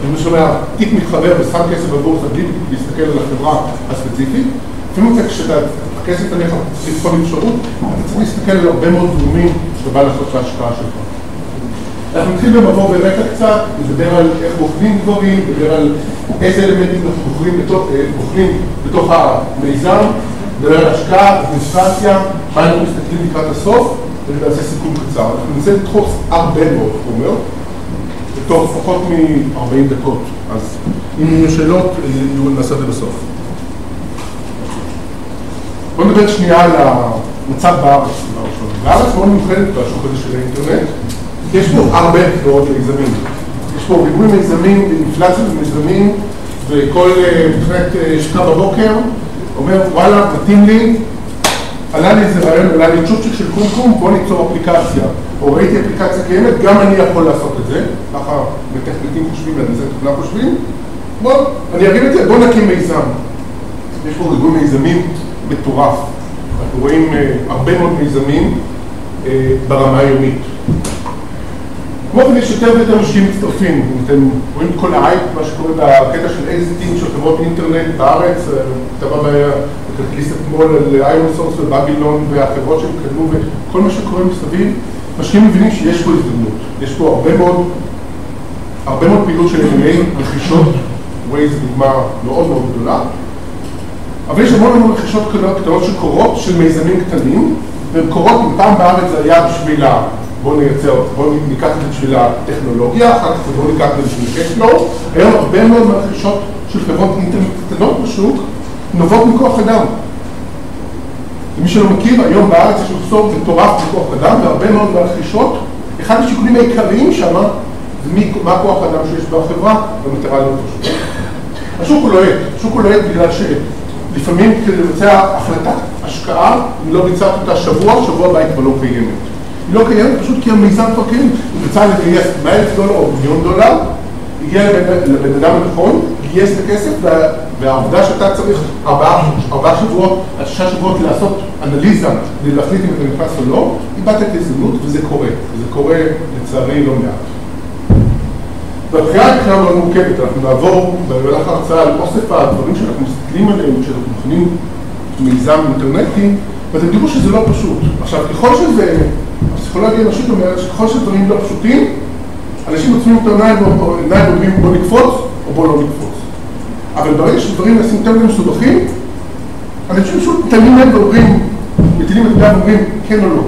אני שומע, תיק מתחבר ושם כסף בבורסה בלי להסתכל על החברה הספציפית. לפעמים כשהכסף עליך צריך לבחון אפשרות, אתה צריך להסתכל על הרבה מאוד גורמים שבא לעשות את ההשקעה שלך. אנחנו נתחיל במבוא ברקע קצת, נדבר על איך בוחנים דברים, נדבר על איזה אלמנטים אנחנו בוחנים בתוך המיזם, נדבר על השקעה, אדמיניסטרציה, מה אנחנו מסתכלים לקראת הסוף, ונעשה סיכום קצר. אנחנו ננסה לדחוף הרבה מאוד חומר, בתוך פחות מ-40 דקות. אז אם יהיו שאלות, נעשה את זה בסוף. בואו נדבר שנייה על המצב בארץ. בארץ מאוד מיוחדת בשוק הזה של האינטרנט. יש פה הרבה מאוד מיזמים. יש פה ריבוי מיזמים ואינפלציה במיזמים, וכל מתכנת שקע בבוקר אומר, וואלה, מתאים לי, עלה לי איזה רעיון, עלה לי צ'ופצ'יק של קומקום, בוא ניצור אפליקציה. או ראיתי אפליקציה קיימת, גם אני יכול לעשות את זה. ככה מתכנתים חושבים, ואנשי תוכנה חושבים. בוא, אני אגיד את זה, בוא נקים מיזם. יש פה ריבוי מיזמים מטורף. אנחנו רואים הרבה מאוד מיזמים ברמה היומית. כמו כן יש יותר ויותר משקיעים מצטרפים. אם אתם רואים את כל ההייפ, מה שקורה בקטע של אקזיטים של חברות אינטרנט בארץ, כתבה בכלכליסט אתמול על איונסורס ובבילון והחברות שהם קדמו וכל מה שקורה מסביב, משקיעים מבינים שיש פה הזדמנות. יש פה הרבה מאוד פעילות של M&A, רכישות, ווייז דוגמה מאוד מאוד גדולה, אבל יש המון רכישות קטנות שקורות של מיזמים קטנים, והן קורות אם פעם בארץ זה היה בשביל בואו ניקח את זה בשביל הטכנולוגיה, אחר כך בואו ניקח את זה בשביל קשפלו. היום הרבה מאוד מהרכישות של חברות אינטרנט קטנות בשוק נובעות מכוח אדם. למי שלא מכיר, היום בארץ יש מחסור מטורף בכוח אדם, והרבה מאוד מהרכישות, אחד השיקולים העיקריים שם זה מה כוח האדם שיש בחברה במטרה להיות פשוט. השוק הוא לוהט בגלל שלפעמים כדי לבצע החלטת השקעה, אם לא ביצעת אותה שבוע הבא היא כבר לא קיימת. היא לא קיימת פשוט כי המיזם כבר קיים. היא רצה לגייס $100,000 או $1,000,000, הגיע לבן אדם הנכון, גייס את הכסף, והעובדה שאתה צריך 4 שבועות עד 6 שבועות לעשות אנליזה כדי להחליט אם אתה נכנס או לא, איבדת את ההזדמנות וזה קורה. וזה קורה לצערי לא מעט. והבחירה היא מאוד מורכבת. אנחנו נעבור במהלך ההרצאה על אוסף הדברים שאנחנו מסתכלים עליהם, כשאנחנו מכנים מיזם אינטרנטי, ואתם תראו שזה לא פשוט. עכשיו, ככל שזה, הפסיכולוגיה האנושית אומרת שככל שדברים לא פשוטים, אנשים עוצמים את העיניים ואומרים בוא נקפוץ או בוא לא נקפוץ. אבל ברגע שדברים נעשים יותר מסובכים, אנשים פשוט מתעלמים להם ואומרים, מטילים את היד ואומרים כן או לא.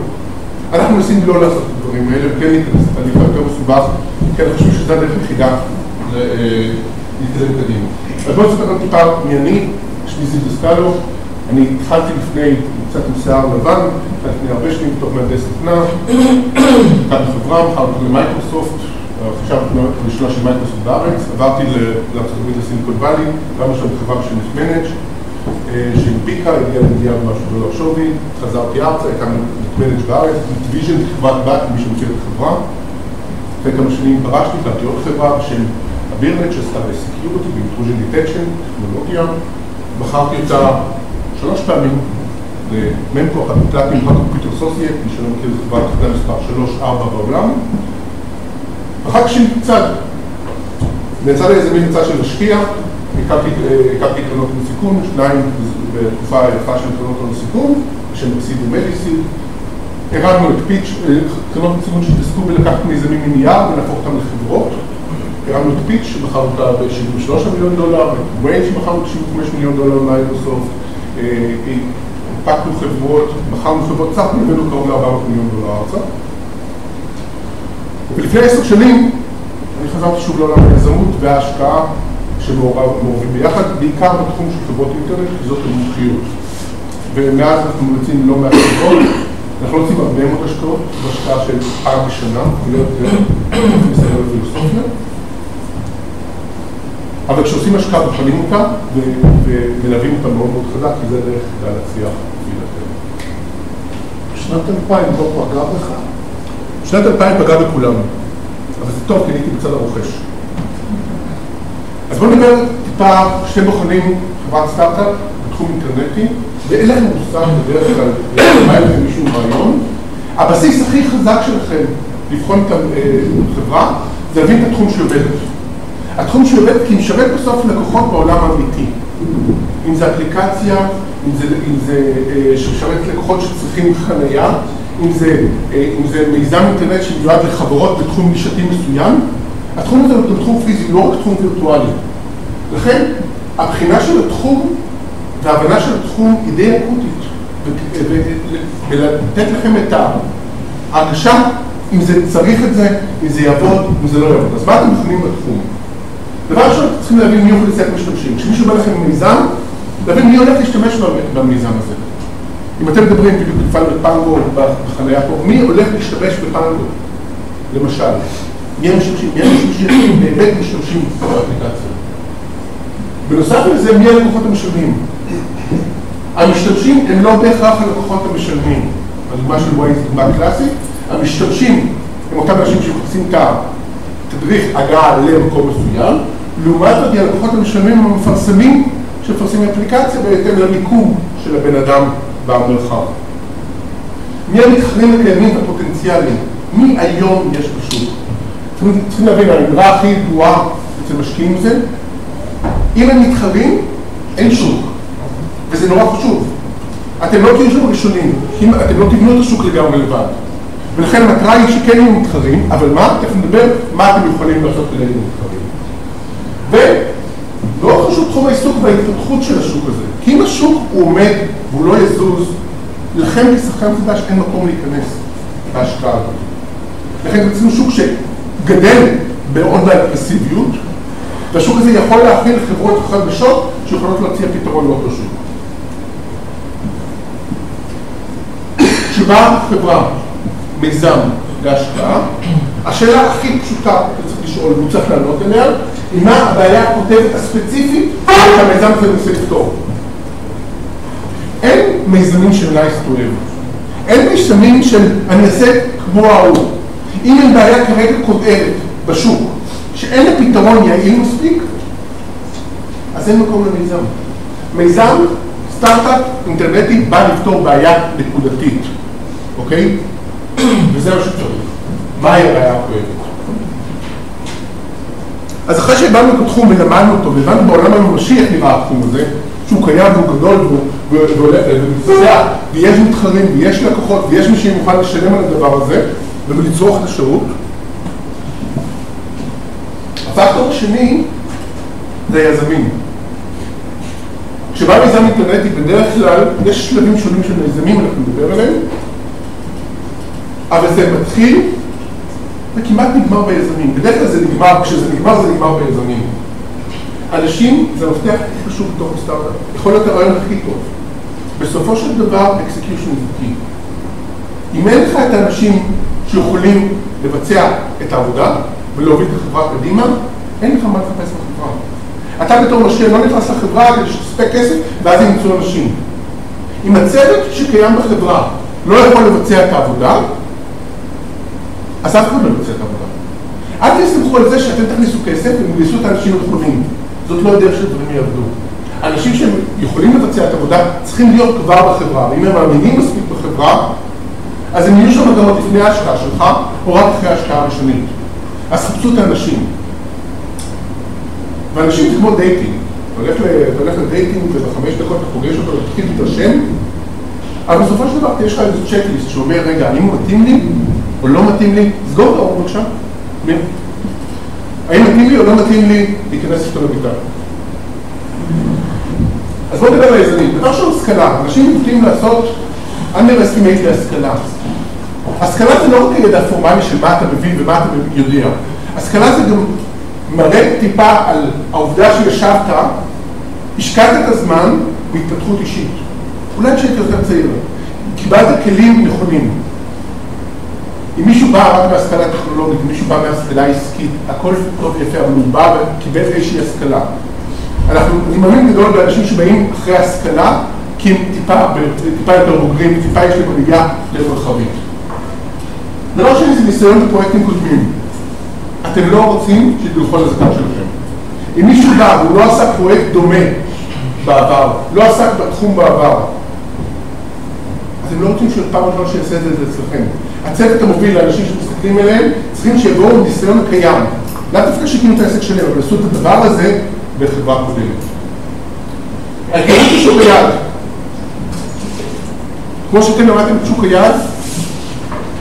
אנחנו מנסים לא לעשות את הדברים האלה וכן להיכנס את התהליך יותר מסובך, כי אני חושב שזה הדרך היחידה להתקדם קדימה. אז בואו נספר כאן טיפה מעני, שמי זיו דסקלו, אני התחלתי לפני קצת עם שיער לבן, התחלתי לפני הרבה שנים בתוך מהנדס תוכנה, התחלתי בחברה, התחלתי למייקרוסופט, חשב ראשונה של מייקרוסופט בארץ, עברתי לארצות הברית לסיליקון ואלי, גם עכשיו בחברה בשם NetManage, שהנפיקה, הגיעה למדיעה במשהו דולר שווי, חזרתי ארצה, הקמנו NetManage בארץ, NetVision, חברת בת, מי שמכיר את החברה. לפני כמה שנים פרשתי, קמתי עוד חברה בשם אבירנט, שעשתה ב-Security, ב-Intrusion Detection, טכנולוגיה. בחרתי אותה 3 פעמים למנקו, הפלטים בקומפיוטר סוסייט, מי שלא מכיר את חברת תוכנה מספר 3-4 בעולם. ואחר כך שיניתי צד. נצא ליזמים מצד של משקיע, הקמתי קרנות הון סיכון, 2 בתקופה היפה של קרנות הון סיכון, בשם סיד ומדיסיד. הרמנו את פיץ', קרנות הון סיכון שהתעסקו בלקחת מיזמים מנייר ולהפוך אותם לחברות. הרמנו את פיץ' שמכר אותה ב$73 מיליון, את וויין שמכרנו ב$75 מיליון מייקרוסופט, הנפקנו חברות, מכרנו חברות צח, הבאנו קרוב ל$400 מיליון ארצה. ולפני 10 שנים אני חזרתי שוב לעולם היזמות וההשקעה שמעורבים ביחד, בעיקר בתחום של חברות אינטרנט, כי זאת המומחיות. ומאז אנחנו מוצאים לא מעט חברות, אנחנו רוצים הרבה מאוד השקעות, בהשקעה של פעם בשנה, ולא יותר, אנחנו מסתכל על פילוסופיה. אבל כשעושים השקעה בוחנים אותה ומלווים אותה מאוד מאוד חזק, כי זה דרך כלל להצליח ולהתקדם. שנת 2000 לא פגע בך? שנת 2000 פגע בכולם, אבל זה טוב כי הייתי בצד הרוכש. אז בואו נדבר טיפה, כשאתם בוחנים חברת סטארט-אפ בתחום אינטרנטי, ואין לכם מושג בדרך כלל, מה לכם מישהו רעיון, הבסיס הכי חזק שלכם לבחון את החברה, זה להבין את התחום שהיא עובדת. תחום כי משרת בסוף לקוחות בעולם האמיתי. אם זה אפליקציה, אם זה שמשרת לקוחות שצריכים חנייה, אם זה מיזם אינטרנט שמיועד לחברות בתחום גישתי מסוים, התחום הזה הוא תחום פיזי, לא רק תחום וירטואלי. לכן, הבחינה של התחום וההבנה של התחום היא די אקוטית, ולתת לכם את ההרגשה אם זה צריך את זה, אם זה יעבוד, אם זה לא יעבוד. אז מה אתם מכנים בתחום? דבר ראשון, אתם צריכים להבין מי אוכלוסיית משתמשים. כשמישהו בא לכם במיזם, להבין מי הולך להשתמש במיזם הזה. אם אתם מדברים בדיוק לפעמים בפנגו, בחניה פה, מי הולך להשתמש בפנגו? למשל, מי המשתמשים באמת משתמשים באפליקציה. בנוסף לזה, מי הלקוחות המשלמים? המשתמשים הם לא בהכרח הלקוחות המשלמים. הדוגמה של וואי זו דוגמה קלאסית. המשתמשים הם אותם אנשים שמחפשים את התדריך הגעה למקום מסוים, לעומת זאת הלקוחות המשלמים הם המפרסמים שמפרסמים אפליקציה בהתאם למיקום של הבן אדם במרחב. מי המתחרים הקיימים והפוטנציאליים? מי היום יש בשוק? צריכים להבין, האמרה הכי גרועה אצל משקיעים זה, אם הם מתחרים, אין שוק. וזה נורא חשוב. אתם לא תהיו שם ראשונים, אתם לא תבנו את השוק לגמרי לבד. ולכן המטרה היא שכן יהיו מתחרים, אבל מה? תכף נדבר מה אתם יכולים לעשות כדי להיות מתחרים. ומאוד חשוב תחום העיסוק וההתפתחות של השוק הזה. כי אם השוק הוא עומד והוא לא יזוז, לכם כשחקן חדש אין מקום להיכנס בהשקעה הזאת. לכן תצאו שוק שגדל בעוד באגרסיביות, והשוק הזה יכול להכיל חברות חדשות שיכולות להציע פתרון לאותו שוק. כשבאה חברה, מיזם להשקעה, השאלה הכי פשוטה שצריך לשאול, והוא צריך לענות אליה, היא מה הבעיה הכותבת הספציפית שהמיזם הזה מנסה לפתור. אין מיזמים של nice to have. אין מיזמים של אני אעשה כמו ההוא. אם אין בעיה כרגע כותבת בשוק, שאין לה פתרון יעיל מספיק, אז אין מקום למיזם. מיזם, סטארט-אפ אינטרנטי בא לפתור בעיה נקודתית, אוקיי? וזה מה שצריך. מהי הבעיה הכואבת? אז אחרי שהבנו את התחום ולמדנו אותו, והבנו בעולם הממשי איך נראה התחום הזה, שהוא קיים והוא גדול ומתפתח, ויש מתחרים ויש לקוחות ויש מי שמוכן לשלם על הדבר הזה ולצרוך את השירות. הפקטור השני זה יזמים. כשבא מיזם אינטרנטי, בדרך כלל יש שלבים שונים של מיזמים, אנחנו נדבר עליהם, אבל זה מתחיל וכמעט נגמר ביזמים. בדרך כלל זה נגמר, כשזה נגמר זה נגמר ביזמים. אנשים, זה מפתח הכי חשוב בתוך הסטארט-אפ. יכול להיות הרעיון הכי טוב. בסופו של דבר, execution is key. אם אין לך את האנשים שיכולים לבצע את העבודה ולהוביל את החברה קדימה, אין לך מה לחפש בחברה. אתה בתור משקיע לא נכנס לחברה כדי שתספק כסף ואז ימצאו אנשים. אם הצוות שקיים בחברה לא יכול לבצע את העבודה, אז אף אחד לא לבצע את העבודה. אל תסתמכו על זה שאתם תכניסו כסף ומגייסו את האנשים הנכונים. זאת לא הדרך שדברים יעבדו. האנשים שהם יכולים לבצע את העבודה צריכים להיות כבר בחברה, ואם הם מאמינים מספיק בחברה, אז הם יהיו שם גם לפני ההשקעה שלך, או רק אחרי ההשקעה הראשונית. אז חפשו את האנשים. ואנשים זה כמו דייטינג. אתה הולך לדייטינג ובחמש דקות אתה פוגש אותו ותתחיל להתרשם, אבל בסופו של דבר יש לך איזה צ'קליסט שאומר, רגע, האם הוא מתאים לי או לא מתאים לי? סגור את האור בבקשה. האם מתאים לי או לא מתאים לי להיכנס איתו לביתה? אז בואו נדבר על היזמים. דבר של השכלה. אנשים נוטים לעשות underestimate להשכלה. השכלה זה לא רק הידע פורמלי של מה אתה מבין ומה אתה יודע. השכלה זה גם מראה טיפה על העובדה שישבת, השקעת את הזמן בהתפתחות אישית. אולי כשהייתי יותר צעיר. קיבלת כלים נכונים. אם מישהו בא רק מהשכלה טכנולוגית, אם מישהו בא מהשכלה עסקית, הכל טוב יפה, אבל הוא בא וקיבל איזושהי השכלה. אני מאמין גדול באנשים שבאים אחרי השכלה, כי הם טיפה יותר בוגרים, טיפה יש להם עלייה למרחבית. דבר שני זה ניסיון בפרויקטים קודמים. אתם לא רוצים שתלכו על הזקן שלכם. אם מישהו בא והוא לא עשה פרויקט דומה בעבר, לא עסק בתחום בעבר, אתם לא רוצים שפעם ראשונה שיעשה את זה אצלכם. הצוות המוביל לאנשים שמסתכלים אליהם צריכים שיבואו ניסיון קיים. לאו דווקא שהקימו את העסק שלהם, אבל עשו את הדבר הזה בחברה קודמת. ההיכרות של שוק היד, כמו שאתם למדתם את שוק היד,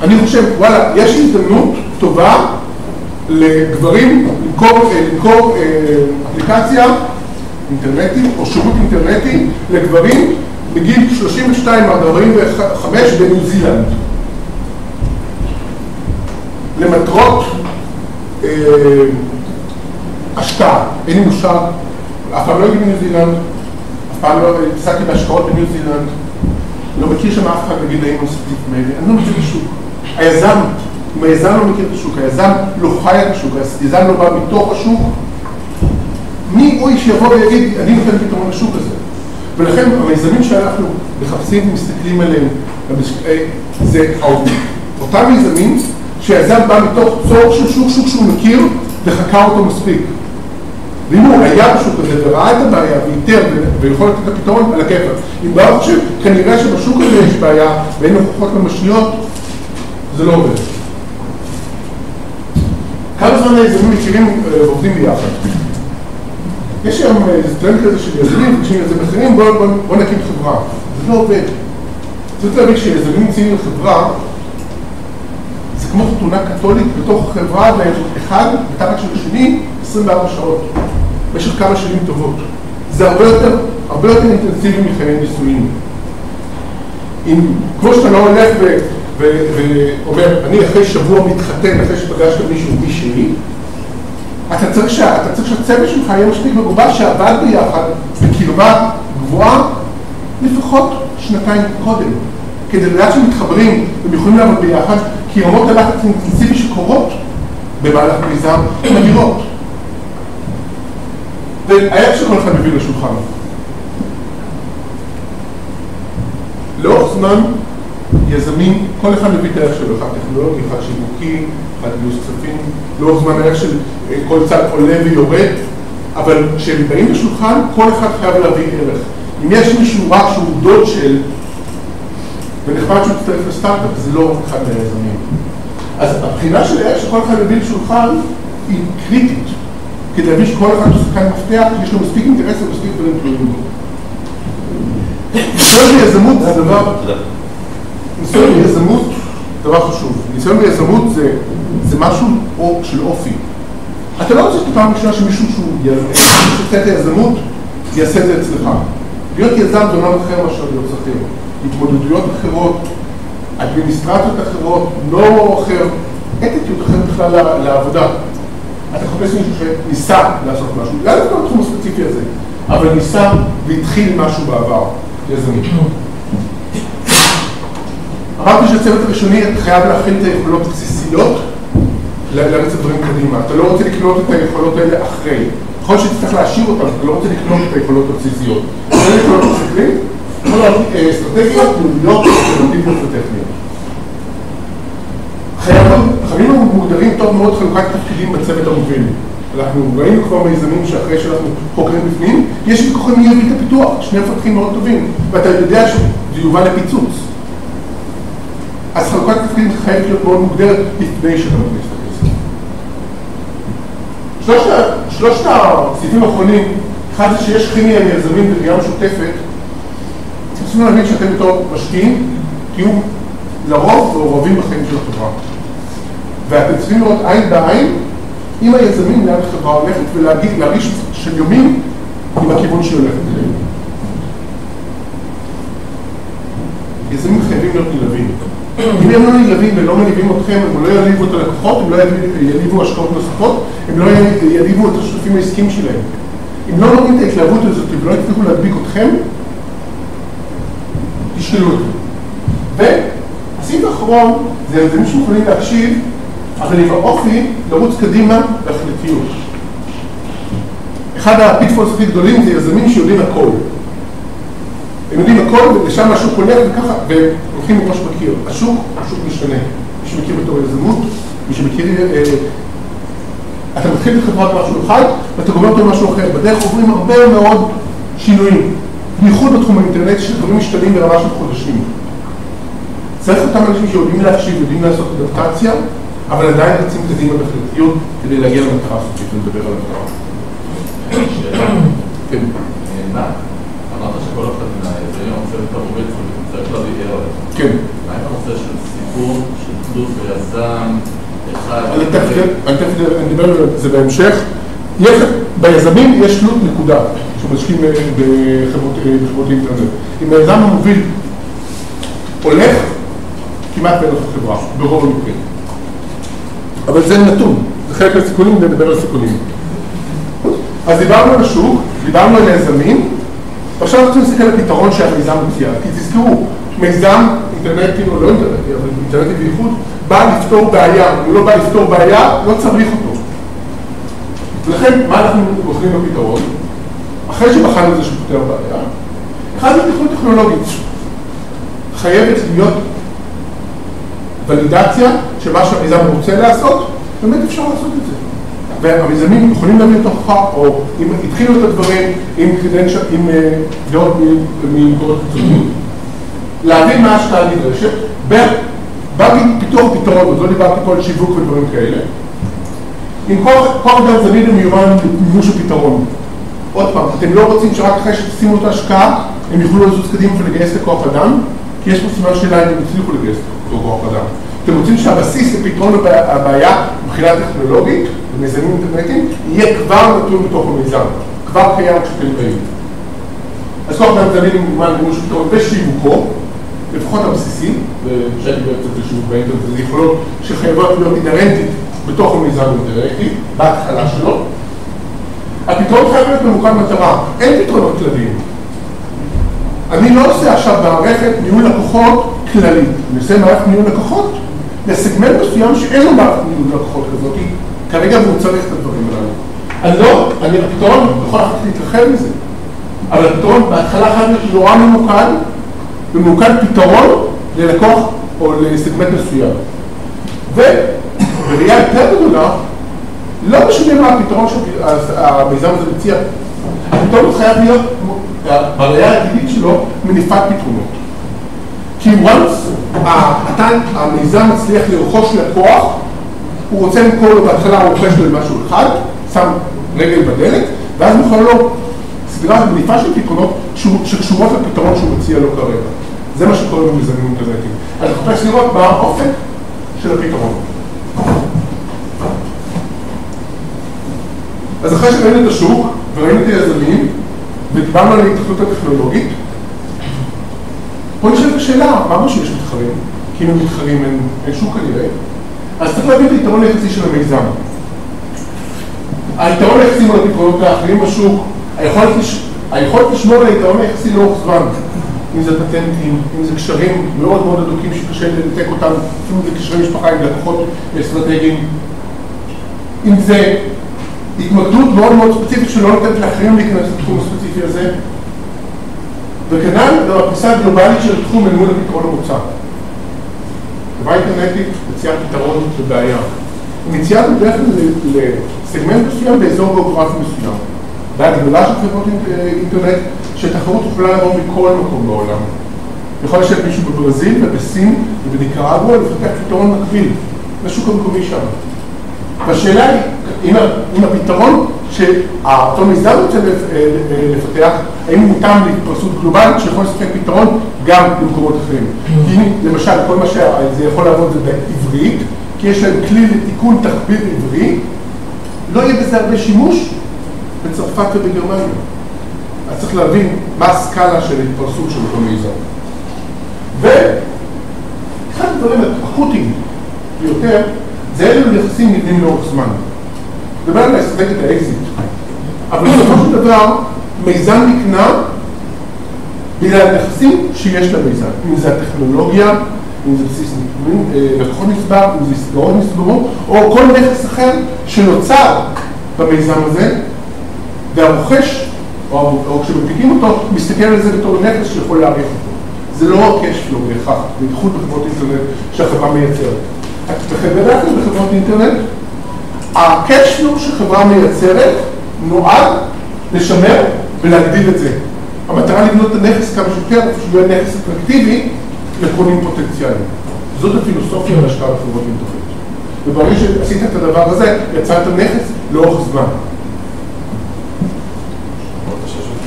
אני חושב, וואלה, יש הזדמנות טובה לגברים למכור אפליקציה אינטרנטית או שירות אינטרנטי לגברים בגיל 32 עד 45 בניו זילנד. למטרות השקעה, אין לי מושג, אף פעם לא הייתי בניו זילנד, אף פעם לא עסקתי בהשקעות בניו זילנד, לא מכיר שם אף אחד בגילאים נוספים מאלה, אני לא מכיר את השוק. היזם, אם היזם לא מכיר את השוק, היזם לא חי את השוק, היזם לא בא מתוך השוק, מי אוי שיבוא ויגיד, אני נותן פתרון לשוק הזה. ולכן המיזמים שאנחנו מחפשים ומסתכלים עליהם, זה אותם מיזמים שהיזם בא מתוך צור של שוק שהוא מכיר וחקר אותו מספיק. ואם הוא היה בשוק הזה וראה את הבעיה ואיתר ויכול לתת את הפתרון על הכיפה. אם הוא חושב, כנראה שבשוק הזה יש בעיה ואין הוכחות ממשיות, זה לא עובד. כמה זמן היזמים מכירים ועובדים ביחד? יש שם טרנד כזה של יזמים, וכשהם יזמים אחרים, בוא נקים חברה. זה לא עובד. צריך להבין שיזמים נמצאים לחברה, זה כמו חתונה קתולית בתוך חברה, ואחד מתחת של השני 24 שעות, במשך כמה שנים טובות. זה הרבה יותר אינטנסיבי מחיי נישואים. כמו שאתה לא הולך ואומר, אני אחרי שבוע מתחתן, אחרי שפגשת מישהו מישהי, אתה צריך שהצוות שלך יהיה מספיק מגובש שעבד ביחד בקרבה גבוהה לפחות שנתיים קודם. כדי לדעת שמתחברים והם לעבוד ביחד, כי רמות הלחץ אינטנסיבי שקורות במהלך מיזם הן אדירות. והערך שכל אחד מביא לשולחן. לאורך זמן, יזמים, כל אחד מביא את הערך שלו, אחד טכנולוגי, אחד שיווקי, אחד גיוס כספים, לאורך זמן הערך של כל צד עולה ויורד, אבל כשהם באים לשולחן, כל אחד חייב להביא ערך. אם יש מישהו רק שהוא דוד של, ונחמד שהוא יצטרף לסטארט-אפ, זה לא אחד מהיזמים. אז הבחינה של הערך שכל אחד מביא לשולחן היא קריטית, כדי להביא שכל אחד הוא שחקן מפתח, יש לו מספיק אינטרס ומספיק דברים תלויים בו. ניסיון ביזמות זה דבר חשוב. ניסיון ביזמות זה משהו של אופי. אתה לא רוצה שפעם ראשונה שמישהו שהוא יעשה את היזמות, יעשה את זה אצלך. להיות יזם זה עולם אחר מאשר להיות שכיר. התמודדויות אחרות, אדמיניסטרציות אחרות, לא אחר, אתיקיות אחרת בכלל לעבודה. אתה חפש מישהו שניסה לעשות משהו, לא לדבר בתחום הספציפי הזה, אבל ניסה והתחיל משהו בעבר, יזמי. אמרתי שהצוות הראשוני חייב להכין את היכולות הבסיסיות להריץ את דברים קדימה. אתה לא רוצה לקנות את היכולות האלה אחרי. יכול שתצטרך להשאיר אותם, אתה לא רוצה לקנות את היכולות הבסיסיות. זה יכולות בסיסיות, יכול להיות אסטרטגיות, ניהוליות, אלטרנטיביות וטכניות. חייבים מוגדרים טוב מאוד חלוקת תפקידים בצוות המוביל. אנחנו ראינו כבר מיזמים שאחרי שאנחנו חוקרים בפנים, יש ויכוחים מי יביא את הפיתוח, שני מפתחים מאוד טובים, ואתה יודע שזה יובא לפיצוץ. אז חלוקת תפקידים חייבת להיות מאוד מוגדרת לפני שאתה מכניס את הכסף. שלושת הסעיפים האחרונים, אחד זה שיש כימיה מיזמים בראייה משותפת, צריכים להבין שאתם בתור משקיעים, תהיו לרוב מעורבים בחיים של החברה. ואתם צריכים לראות עין בעין עם היזמים לאן החברה הולכת ולהרגיש של יומים עם הכיוון שהיא הולכת אליהם. יזמים חייבים להיות נלווים. אם הם לא נלווים ולא מניבים אתכם, הם לא יליבו את הלקוחות, הם לא יליבו השקעות נוספות, הם לא יליבו את השותפים העסקיים שלהם. אם לא נותנים את ההתלהבות הזאת ולא יצליחו להדביק אתכם, תשקלו את זה. והסעיף האחרון זה יזמים שיכולים להקשיב, אבל עם האופי לרוץ קדימה בהחלטיות. אחד הפיטפולס הכי גדולים זה יזמים שיודעים הכל. הם יודעים הכל, ולשם השוק הולך וככה, והם הולכים מראש בקיר. השוק משתנה. מי שמכיר בתור יזמות, מי שמכיר... אתה מתחיל בחברת משהו אחד, ואתה גומר אותו משהו אחר. בדרך עוברים הרבה מאוד שינויים. בייחוד בתחום האינטרנט, שדברים משתנים ברמה של חודשים. צריך אותם אנשים שיודעים להקשיב, יודעים לעשות אדפטציה, אבל עדיין רצים קדימה בחלטיות כדי להגיע למטרה הסופית ולדבר על המטרה. שאלה? כן. אמרת שכל אחד מהיזמים רוצה את המוביץ וצריך להביא ערך. כן. מה עם הנושא של סיפור, של תלות ביזם, אחד... אני מדבר על זה בהמשך. ביזמים יש תלות נקודה, שמשקיעים בחברות אינטרנט. אם היזם המוביל הולך, כמעט בין החברה, ברוב המקרים. אבל זה נתון, זה חלק מהסיכונים, נדבר על סיכונים. אז דיברנו על השוק, דיברנו על היזמים, ועכשיו אנחנו צריכים להסתכל על פתרון שהמיזם מציע. כי תזכרו, מיזם אינטרנטי או לא אינטרנטי, אבל אינטרנטי בייחוד, בא לפתור בעיה. אם הוא לא בא לפתור בעיה, לא צריך אותו. ולכן, מה אנחנו בוחרים בפתרון? אחרי שבחנו את זה שפותר בעיה, אחד זה תכנון טכנולוגית. חייבת להיות ולידציה שמה שהמיזם רוצה לעשות, באמת אפשר לעשות את זה. והמיזמים יכולים להביא את הוכחה, או אם התחילו את הדברים עם דעות ממקורות חיצוניים, להבין מה ההשקעה הנדרשת, בפיתוח פתרון, עוד לא דיברתי פה על שיווק ודברים כאלה, עם כל אדם זמין ומיומן למימוש הפתרון. עוד פעם, אתם לא רוצים שרק אחרי שתשימו את ההשקעה, הם יוכלו לזוז קדימה ולגייס לכוח אדם, כי יש פה סימן שאלה אם הם הצליחו לגייס לכוח אדם. אתם רוצים שהבסיס לפתרון הבעיה מבחינה טכנולוגית, במיזמים אינטרנטיים, יהיה כבר נתון בתוך המיזם, כבר קיים כשאתם באים. אז כוח אדם זמין ומיומן למימוש הפתרון ושיווקו, לפחות הבסיסי, ושאני מדבר קצת לשיווק באינטרנט, זה יכולות שחייבות להיות אינהרנטית בתוך המיזם האינטרנטי, בהתחלה שלו. הפתרון חייב להיות ממוקד מטרה, אין פתרונות כלליים. אני לא עושה עכשיו במערכת ניהול לקוחות כללי, אני עושה מערכת ניהול לקוחות לסגמנט מסוים שאין לו מערכת ניהול לקוחות כזאת, כרגע הוא צריך את הדברים הללו. הפתרון יכול אחת להתרחב מזה, אבל הפתרון בהתחלה חייב להיות נורא ממוקד, וממוקד פתרון ללקוח או לסגמנט מסוים. ובראייה יותר גדולה, לא משנה מה הפתרון שהמיזם הזה מציע, הפתרון חייב להיות, בראייה העתידית שלו, מניפת פתרונות. כי once המיזם מצליח לרכוש לקוח, הוא רוצה למכור לו בהתחלה, הוא רוכש לו משהו אחד, שם רגל בדלת, ואז מוכר לו סדרה מניפה של פתרונות שקשורות לפתרון שהוא מציע לו כרגע. זה מה שקורה במיזמים אינטרנטיים. אני חופש לראות מה האופק של הפתרון. אז אחרי שראינו את השוק, וראינו את היזמים, ודיברנו על ההתכנות הטכנולוגית, פה נשאלת השאלה, מה משהו יש מתחרים? כי אם הם מתחרים אין שוק כנראה. אז צריך להבין את היתרון היחסי של המיזם. היתרון היחסי מול הפתרונות האחרים בשוק, היכולת לשמור על היתרון היחסי לאורך זמן. אם זה פטנטים, אם זה קשרים מאוד מאוד אדוקים שקשה לנתק אותם, אפילו זה קשרי משפחה עם לקוחות אסטרטגיים. אם זה התמקדות מאוד מאוד ספציפית שלא נותנת לאחרים להיכנס לתחום הספציפי הזה. וכנ"ל גם הפריסה הגלובלית של התחום אל מול הפתרון המוצע. חברה אינטרנטית מציעה פתרון לבעיה. היא מציעה בדרך כלל לסגמנט מסוים באזור גיאוגרפי מסוים. בעיה גדולה של חברות אינטרנט שתחרות יכולה לבוא מכל מקום בעולם. יכול לשבת מישהו בברזיל ובסין ובניקרגואה לפתח פתרון מקביל לשוק המקומי שם. והשאלה היא, אם הפתרון שאותו מיזם רוצה לפתח, האם הוא מותאם להתפרסות גלובלית שיכול לספק פתרון גם במקומות אחרים. כי למשל, כל מה שזה יכול לעבוד זה בעברית, כי יש להם כלי לתיקון תחביר עברי, לא יהיה בזה הרבה שימוש בצרפת ובגרמניה. אז צריך להבין מה הסקאלה של ההתפרסות של אותו מיזם. ואחד הדברים האקוטיים ביותר, זה אלו יחסים נבנים לאורך זמן. מדבר על האסטרטגיית האקזיט. אבל בסופו של דבר, מיזם נקנה בגלל היחסים שיש למיזם. אם זה הטכנולוגיה, אם זה בסיס לקוחות נסבר, אם זה סגרות נסברות, או כל נכס אחר שנוצר במיזם הזה, והרוכש, או כשמפיקים אותו, מסתכל על זה בתור נכס שיכול להעריך אותו. זה לא רק קשפלו בהכרח, בייחוד בחברות אינטרנט שהחברה מייצרת. בדרך כלל בחברות אינטרנט, הקשפלו שחברה מייצרת נועד לשמר ולהגדיל את זה. המטרה לבנות את הנכס כמה שיותר, שהוא יהיה נכס אטרקטיבי לקונים פוטנציאליים. זאת הפילוסופיה להשקעה בחברות אינטרנט. וברגע שעשית את הדבר הזה, יצרת נכס לאורך זמן.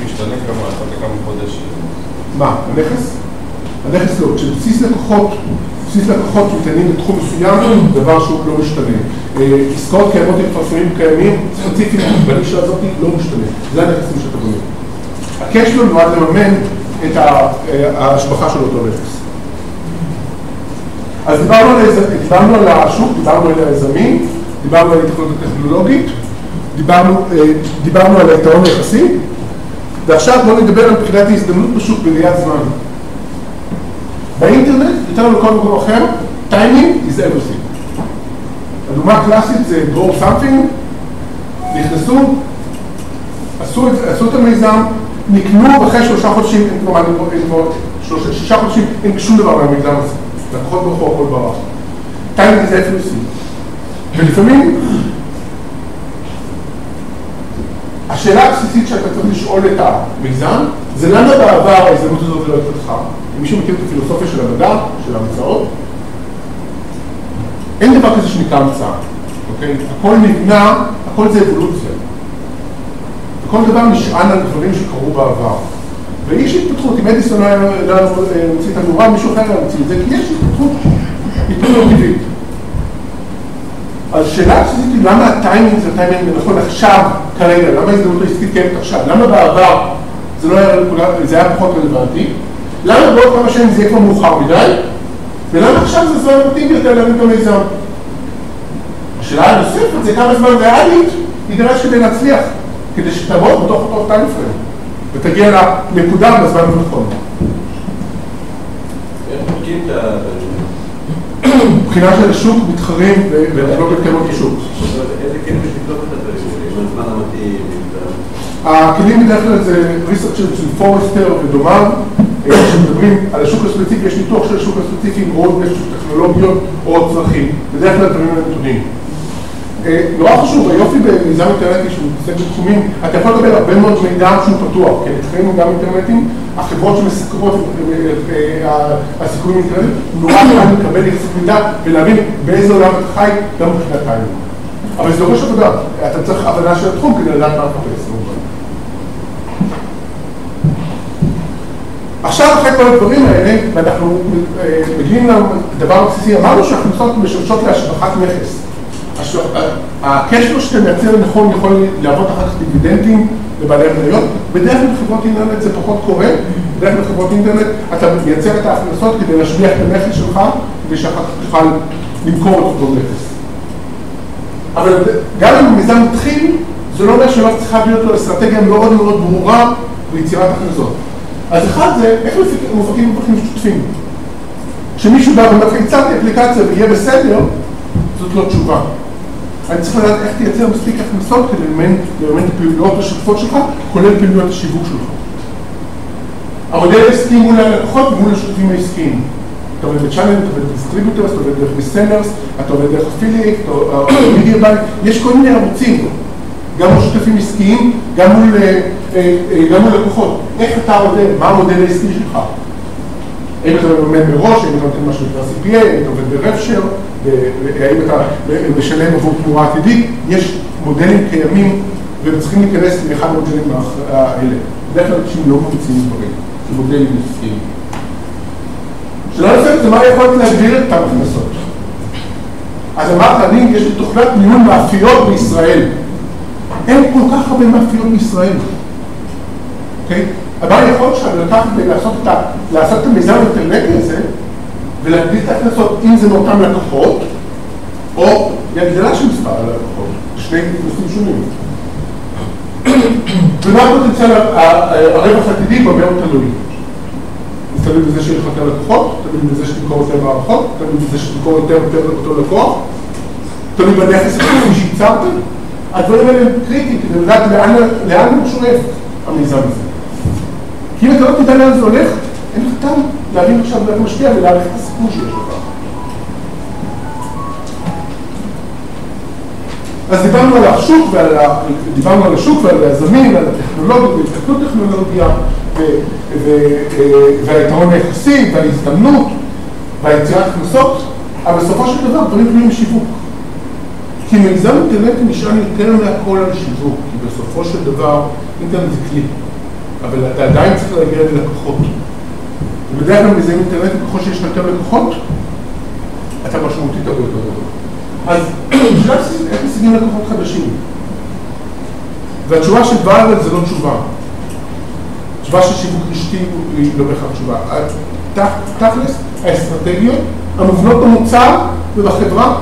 משתנה כמה, אחת לכמה חודש. מה? הנכס? הנכס לא. כשבסיס לקוחות מתעניינים בתחום מסוים, דבר שהוא לא משתנה. עסקאות קיימות עם פרסומים קיימים, ספציפיים, בנישה הזאת לא משתנה. זה הנכסים שאתה בונה. הקשפלו נועד לממן את ההשבחה של אותו נכס. אז דיברנו על השוק, דיברנו על היזמים, דיברנו על ההתכנות הטכנולוגית, דיברנו על היתרון היחסי, ועכשיו בואו נדבר על מבחינת ההזדמנות בשוק בראיית זמן. באינטרנט, יותר לנו כל מקום אחר, timing is everything. הדוגמה הקלאסית זה grow something, נכנסו, עשו את המיזם, נקנו אחרי 3 חודשים, שישה חודשים, אין שום דבר מהמיזם הזה. לקוחות ברחו, הכל ברח. timing is everything. ולפעמים, השאלה הבסיסית שאתה צריך לשאול את המיזם, זה למה בעבר ההזדמנות הזאת לא התפתחה. אם מישהו מכיר את הפילוסופיה של המדע, של ההמצאות, אין דבר כזה שנקרא המצאה, אוקיי? הכל נבנה, הכל זה אבולוציה. וכל דבר נשען על דברים שקרו בעבר. ויש התפתחות, אם אדיסון היה מוציא את הנורה, מישהו אחר היה מוציא את זה, כי יש התפתחות טבעית. אז שאלה הבסיסית היא למה הטיימינג זה טיימינג נכון עכשיו, כרגע, למה ההזדמנות העסקית קיימת עכשיו, למה בעבר זה היה פחות רלוונטי, למה בעוד כמה שנים זה יהיה כבר מאוחר מדי, ולמה עכשיו זה זמן מתאים יותר להבין את המיזם. השאלה הנוספת זה כמה זמן ריאלית יידרש כדי להצליח, כדי שתעמוד בתוך אותו טיים פריים, ותגיע לנקודה בזמן הנכון. איך בודקים את מבחינה של השוק מתחרים ולא מתקיימות בשוק. איזה כלים יש לבדוק את הזמן המתאים? הכלים בדרך כלל זה ריסרצ' של פורסטר ודומיו, כשמדברים על השוק הספציפי, יש ניתוח של השוק הספציפי עם עוד משהו טכנולוגיות או צרכים, בדרך כלל דברים הנתונים. נורא חשוב, היופי במיזם אינטרנטי שהוא מתעסק בתחומים, אתה יכול לדבר הרבה מאוד מידע שהוא פתוח, כי נתחיינו גם אינטרנטים, החברות שמסקרות הסיכויים אינטרנטיים, נורא קל לקבל יחסית מידע ולהבין באיזה עולם אתה חי, גם מבחינת טיימינג. אבל זה דורש עבודה, אתה צריך הבנה של התחום כדי לדעת מה לחפש. עכשיו, אחרי כל הדברים האלה, ואנחנו מגיעים לדבר הבסיסי, אמרנו שהכנסות משמשות להשבחת נכס. הקשפלו שאתה מייצר נכון יכול להוות אחר כך דיבידנדים לבעלי המניות. בדרך כלל בחברות אינטרנט זה פחות קורה, בדרך כלל בחברות אינטרנט אתה מייצר את ההכנסות כדי להשביח את הנכס שלך, כדי שאחר כך תוכל למכור את אותו נכס. אבל גם אם המיזם מתחיל, זה לא אומר שלא צריכה להיות לו אסטרטגיה מאוד מאוד ברורה ביצירת הכנסות. אז אחד זה, איך מופקים מפקים שותפים? כשמישהו בא ומפק יצרתי אפליקציה ויהיה בסדר, זאת לא תשובה. אני צריך לדעת איך תייצר מספיק הכנסות כדי לממן את הפעילויות השותפות שלך, כולל פעילויות השיווק שלך. המודל העסקי מול הלקוחות ומול השותפים העסקיים. אתה עובד בצ'אנל, אתה עובד בדיסטריביוטורס, אתה עובד דרך בסלרס, אתה עובד דרך אפילייט, או מידיה ביי, יש כל מיני ערוצים, גם מול שותפים עסקיים, גם מול לקוחות. איך אתה עובד, מה המודל העסקי שלך? האם אתה מממן מראש, האם אתה נותן משהו נקרא CPA, האם אתה עובד ברפשר, האם אתה משלם עבור תמורה עתידית, יש מודלים קיימים והם צריכים להיכנס לאחד המודלים האלה. בדרך כלל אנשים לא ממציאים דברים, זה מודלים עסקיים. שאלה נוספת זה מה יכולת להגדיר את ההכנסות. אז אמרת, יש לי תוכנת ניהול מאפיות בישראל. אין כל כך הרבה מאפיות בישראל. אוקיי? אבל יכול להיות שאני לקחת לעשות את המיזם האינטרנטי הזה ולהגדיל את ההכנסות, אם זה מאותם לקוחות, או להגדלה של מספר הלקוחות, שני נושאים שונים. ומה הפוטנציאל הרווח העתידי במה הוא תלוי? זה תלוי בזה שיהיה לך יותר לקוחות, תלוי בזה שתמכור יותר מערכות, תלוי בזה שתמכור יותר אותו לקוח, תלוי בנכס הכי שייצרת. הדברים האלה הם קריטיים כדי לדעת לאן הוא שואף המיזם הזה. כי אם אתה לא תדע לאן זה הולך, אין לך טעם להבין עכשיו לאן משפיע ולהעריך את הסיכון שיש לך. אז דיברנו על השוק ועל היזמים, ועל הטכנולוגיה, והתקדמות טכנולוגיה, והיתרון היחסי, וההזדמנות, והיצירת הכנסות, אבל בסופו של דבר דברים תלויים שיווק. כי מיזם אינטרנטי נשען יותר מהכל על שיווק, כי בסופו של דבר אינטרנט זה כלי, אבל אתה עדיין צריך להגיע ללקוחות. ובדרך כלל מיזם אינטרנטי, ככל שיש יותר לקוחות, אתה משמעותית הרבה יותר גדול. אז בשביל איך משיגים לקוחות חדשים? והתשובה של ויראל זה לא תשובה. תשובה של שיווק רשתי היא לא בהכרח תשובה. תכלס, האסטרטגיות המובנות במוצר ובחברה,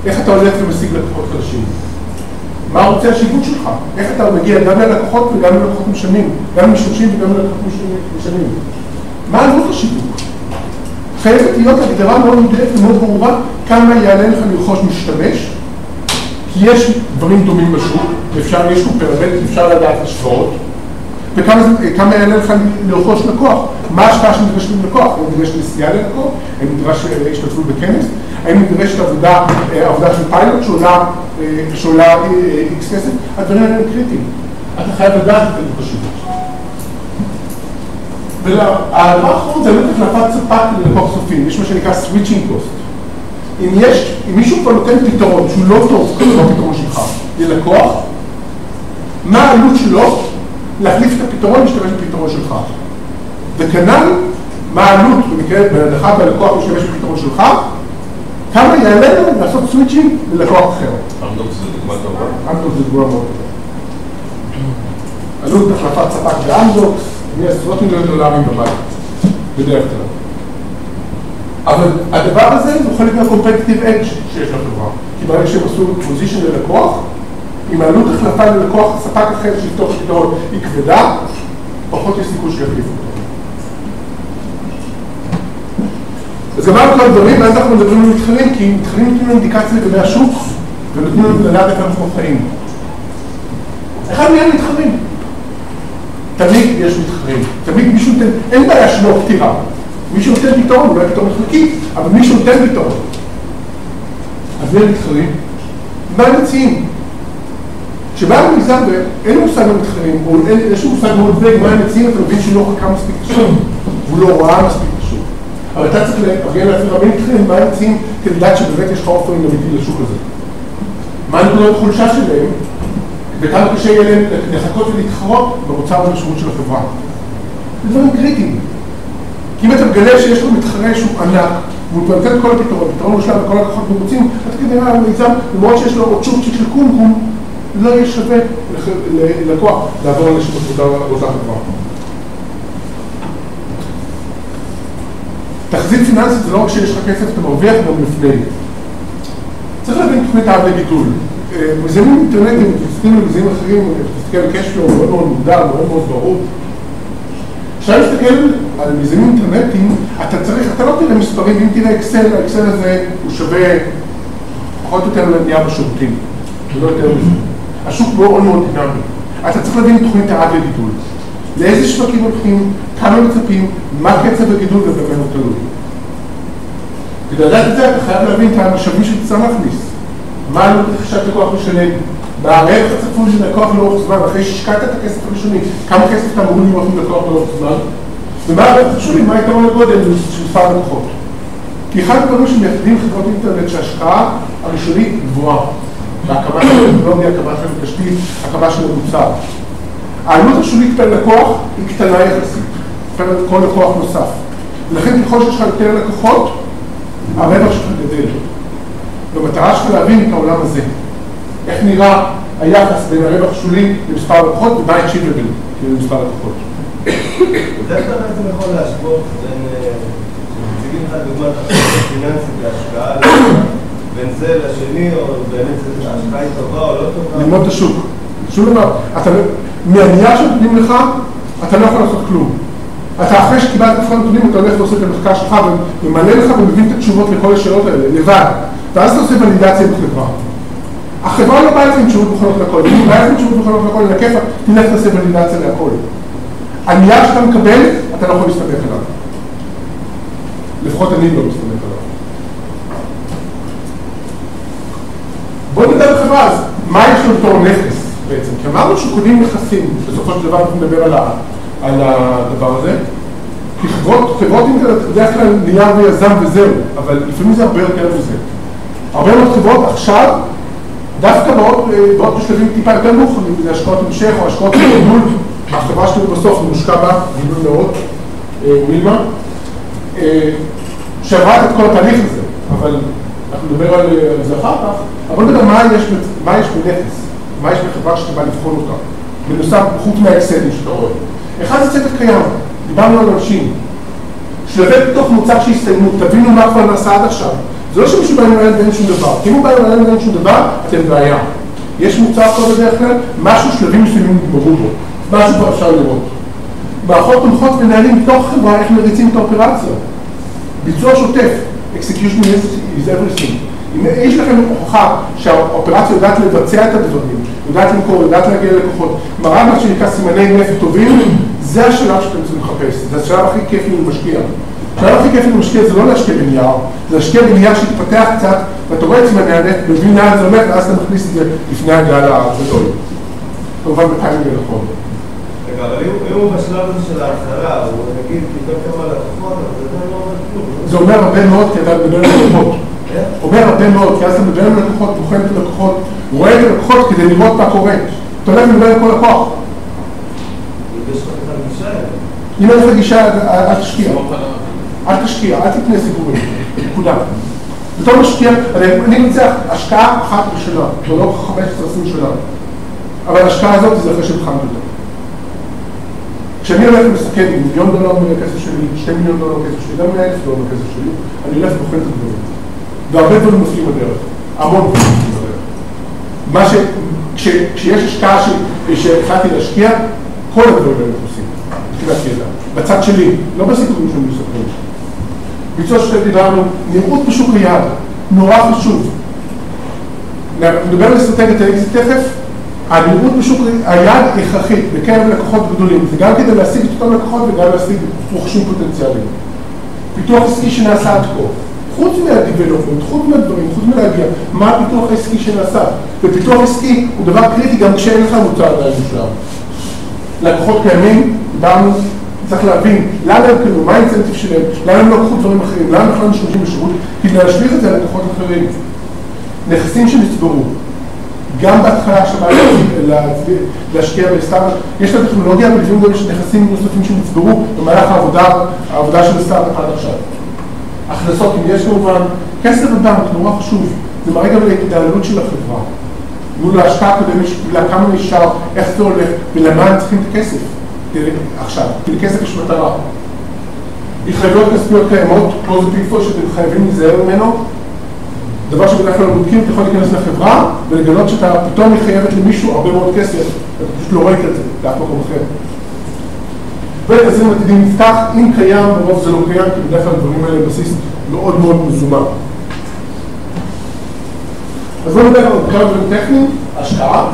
איך אתה הולך ומשיג לקוחות חדשים? מה רוצה השיווק שלך? איך אתה מגיע גם ללקוחות וגם ללקוחות משלמים, גם למשתמשים וגם ללקוחות משלמים? מה עלות השיווק? חייבת להיות הגדרה מאוד מדויקת ומאוד ברורה כמה יעלה לך לרכוש משתמש, כי יש דברים דומים בשוק, יש פה פירמיד, אפשר לדעת השוואות, וכמה יעלה לך לרכוש לקוח, מה ההשקעה שנדרשת ללקוח, האם נדרשת נסיעה ללקוח, האם נדרש השתתפות בכנס, האם נדרשת עבודה של פיילוט שעולה איקס כסף, הדברים האלה הם קריטיים. אתה חייב לדעת את עלות השיווק. והדבר האחרון זה עלות החלפת ספק ללקוח סופי, יש מה שנקרא switching cost. אם מישהו כבר נותן פתרון שהוא לא טוב, כמו הפתרון שלך, ללקוח, מה העלות שלו להחליף את הפתרון ולהשתמש בפתרון שלך? וכנ"ל, מה העלות בהנחה והלקוח משתמש בפתרון שלך, כמה יעלה לנו לעשות סוויצ'ינג ללקוח אחר. אמדוקס זה דוגמה טובה? אמדוקס זה דוגמה מאוד טובה. עלות החלפת ספק באמדוקס, מ$10 מיליון בבית, בדרך כלל. אבל הדבר הזה הוא חלק מה-competitive edge שיש לחברה. כי ברגע שהם עשו פוזישן ללקוח, אם העלות החלפה ללקוח ספק אחר שיפתור את הפתרון היא כבדה, פחות יש סיכוי שיחליף אותו. אז גמרנו כל הדברים, ואז אנחנו מדברים על מתחרים, כי מתחרים נותנים לנו אינדיקציה לגבי השוק, ונותנים לנו לדעת איפה אנחנו חיים. אחד מהם מתחרים. תמיד יש מתחרים. תמיד מישהו נותן, אין בעיה שלא פתירה. מישהו נותן פתרון, אולי פתרון חלקי, אבל מישהו נותן פתרון. אז מי המתחרים? מה הם מציעים? כשבא המגזר ואין מושג במתחרים, או יש מושג מאוד בג, מה הם מציעים, אתה מבין שהוא לא חכה מספיק חשוב, והוא לא רואה מספיק חשוב. אבל אתה צריך להגיע לעצמך הרבה מתחרים, מה הם מציעים כדי לדעת שבאמת יש לך אופן אמיתי לשוק הזה. מה הנקודות חולשה שלהם, וכמה קשה יהיה להם לחכות ולהתחרות במוצר ובשירות של החברה. זה דברים קריטיים. כי אם אתה מגלה שיש לו מתחרה שהוא ענק, והוא נותן את כל הפתרון, פתרון מושלם וכל הלקוחות מרוצים, אתה כנראה המיזם, למרות שיש לו עוד צ'ופצ'יק של קומקום, לא יהיה שווה ללקוח לעבור לשירות באותה חברה. תחזית פיננסית זה לא רק שיש לך כסף, אתה מרוויח גם לפני. צריך להבין תוכנית אב לגידול. מיזמים אינטרנטיים, תסתכלים על מיזמים אחרים, תסתכל על קשפלו, מאוד מאוד מוגדר, מאוד מאוד ברור. כשאתה מסתכל על מיזמים אינטרנטיים, אתה לא תראה מספרים, אם תראה אקסל, האקסל הזה הוא שווה פחות או יותר לנייר בשירותים, ולא יותר מזה. השוק מאוד מאוד דינמי. אתה צריך להבין תוכנית האב לגידול. לאיזה שווקים הולכים, כמה מצפים, מה קצב הגידול ובמה הוא תלוי. כדי לדעת את זה, אתה חייב להבין את המשאבים שתצטרך להכניס. מה עלות רכישת לקוח משלם? בערך הצפוי של לקוח לאורך זמן, אחרי שהשקעת את הכסף הראשוני, כמה כסף אתה אמור לראות עם לקוח לאורך זמן? ומה הערך חשובי, מה היתרון לגודל של מספר לקוחות? כי אחד הדברים שמייחדים חברות אינטרנט שההשקעה הראשונית גבוהה. בהקמה של טכנולוגיה, הקמה של תשתית, הקמה של המוצר. העלות השולית פר לקוח היא קטנה יחסית, פר כל לקוח נוסף. ולכן ככל שיש לך יותר לקוחות, הרווח שלך גדל. והמטרה שלך להבין את העולם הזה. איך נראה היחס בין הרווח השולי למספר לקוחות ומה achievable למספר לקוחות. איך אתה בעצם יכול להשוות בין, שמציגים לך דוגמת פיננסית להשקעה, בין זה לשני, או באמת ההשקעה היא טובה או לא טובה? ללמוד את השוק. שוב דבר, מהנייר שנותנים לך, אתה לא יכול לעשות כלום. אתה אחרי שקיבלת את הנתונים, אתה הולך ועושה את המחקר שלך וממלא לך ומבין את התשובות לכל השאלות האלה, לבד. ואז אתה עושה ולידציה בחברה. החברה לא באה לכם תשובות מוכנות לכל. אם היא באה לכם תשובות מוכנות לכל, לכיפה, תלך לעשה ולידציה להכל. הנייר שאתה מקבל, אתה לא יכול להסתמך עליו. לפחות אני לא מסתמך עליו. בואו נדע בחברה, אז מה יש לו בתור נכס בעצם? כי אמרנו שקונים נכסים, בסופו של דבר אנחנו נדבר על הדבר הזה. כי חברות אינטרנט בדרך כלל נייר ויזם וזהו, אבל לפעמים זה הרבה יותר מזה. הרבה מאוד חברות עכשיו דווקא בעוד בשלבים טיפה יותר מאוחרים, זה השקעות המשך או השקעות גידול, החברה שלי בסוף מושקע בה, גידול מאוד, מילמה, שעברה את כל התהליך הזה, אבל אנחנו נדבר על זה אחר כך, אבל נדבר מה יש בנכס, מה יש בחברה שאתה בא לבחון אותה, בנוסף, חוץ מהאקסלים שאתה רואה. אחד זה צוות קיים, דיברנו על אנשים, שלבי בתוך מוצר שהסתיימו, תבינו מה כבר נעשה עד עכשיו. זה לא שמישהו בא לנהל ואין שום דבר, כי אם הוא בא לנהל ואין שום דבר, אתם בעיה. יש מוצר כל בדרך כלל, משהו שלבים מסוימים נגמרו בו, משהו כבר אפשר לראות. מערכות תומכות ונהלים בתוך חברה, איך מריצים את האופרציה. ביצוע שוטף, execution is everything. אם יש לכם הוכחה שהאופרציה יודעת לבצע את הדברים, יודעת למכור, יודעת להגיע ללקוחות, מראה מה שנקרא סימני נפט טובים, זה השלב שאתם צריכים לחפש, זה השלב הכי כיפי למשקיע. השלב הכי כיפי למשקיע זה לא להשקיע בנייר, זה להשקיע בנייר שתפתח קצת, ואתה רואה את סימני הנפט, מבין לאן זה הולך, ואז אתה מכניס את זה לפני הגל הגדול. כמובן בטיימינג הנכון. רגע, אבל אם הוא בשלב הזה של ההתחלה, הוא נגיד קיבל כמה לקוחות, אבל זה לא אומר כלום. זה אומר הרבה מאוד כי אתה מדבר על לקוחות. אומר הרבה מאוד, כי אז אתה מדבר על לקוחות, בוחן את הלקוחות, רואה את הלקוחות כדי לראות מה קורה. אתה הולך לדבר על כל לקוח. יש לך את הגישה האלה. אם אין לך גישה, אל תשקיע. אל תשקיע, אל תקנה סיפורים. נקודה. בתור משקיע, אני רוצה השקעה אחת בשנה, ולא 15-20 שנה. אבל ההשקעה הזאת זה אחרי שבחנת אותה. כשאני הולך ומסתכל עם $1 מיליון מהכסף שלי, $2 מיליון מהכסף שלי, גם $100,000 מהכסף שלי, אני הולך ובוחן את הדברים. והרבה דברים נופלים בדרך. המון דברים נופלים בדרך. כשיש השקעה שהחלטתי להשקיע, כל הדברים האלה עושים. מבחינת ידע. בצד שלי, לא בסיפורים שאני מספרים. ביצוע שתי דיברנו, נראות בשוק היעד, נורא חשוב. נדבר על אסטרטגיית האקזיט תכף, הנראות בשוק היעד הכרחית, בקרב לקוחות גדולים, זה גם כדי להשיג את אותם לקוחות וגם להשיג רוכשים פוטנציאליים. פיתוח עסקי שנעשה עד כה, חוץ מהדיבלופמנט, חוץ מהדברים, חוץ מלהגיע, מה הפיתוח העסקי שנעשה? ופיתוח עסקי הוא דבר קריטי גם כשאין לך מוצר עדיין מושלם. לקוחות קיימים, דיברנו, צריך להבין למה הם קנו, מה האינסנטיב שלהם, למה הם לא לקחו דברים אחרים, למה בכלל משתמשים בשירות, כדי להשליך את זה על לקוחות אחרים. נכסים שנצברו, גם בהתחלה שבא להשקיע בסטארט, יש לה טכנולוגיה, אבל לפעמים גם יש נכסים נוספים שנצברו במהלך העבודה של הסטארט עד עכשיו. הכנסות, אם יש כמובן, כסף בבנק, נורא חשוב, זה מראה גם להתנהלות של החברה. מול ההשקעה הקודמת, כמה נשאר, איך זה הולך, ולמה הם צריכים את הכסף עכשיו, כי לכסף יש מטרה. התחייבויות כספיות קיימות, כמו זה פיפו שאתם חייבים להיזהר ממנו, דבר שבדרך כלל בודקים, אתה יכול להיכנס לחברה ולגלות שאתה פתאום מחייבת למישהו הרבה מאוד כסף, אתה פשוט לא רואה את זה, לאף מקום אחר. ותזרים עתידי נפתח, אם קיים, ברוב זה לא קיים, כי בדרך כלל הדברים האלה בסיס מאוד מאוד מזומן. אז בואו נדבר על כמה דברים טכניים, השקעה.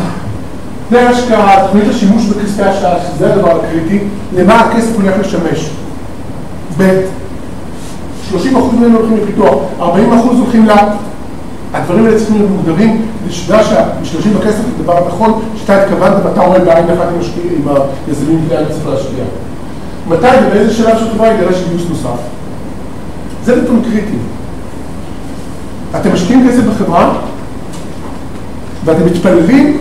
זה השקעה, תוכנית השימוש בכספי השקעה, שזה הדבר הקריטי, למה הכסף הולך לשמש. ב' 30% מהם הולכים לפיתוח, 40% הולכים הדברים האלה צריכים להיות מוגדרים, ושדע שהמשתמשים בכסף זה דבר הנכון, שאתה התכוונת ואתה רואה בעין אחת עם היזמים כדי צריך להשקיע. מתי ובאיזה שלב של חברה יגלה שגיוס נוסף? זה נתון קריטי. אתם משקיעים כסף בחברה, ואתם מתפללים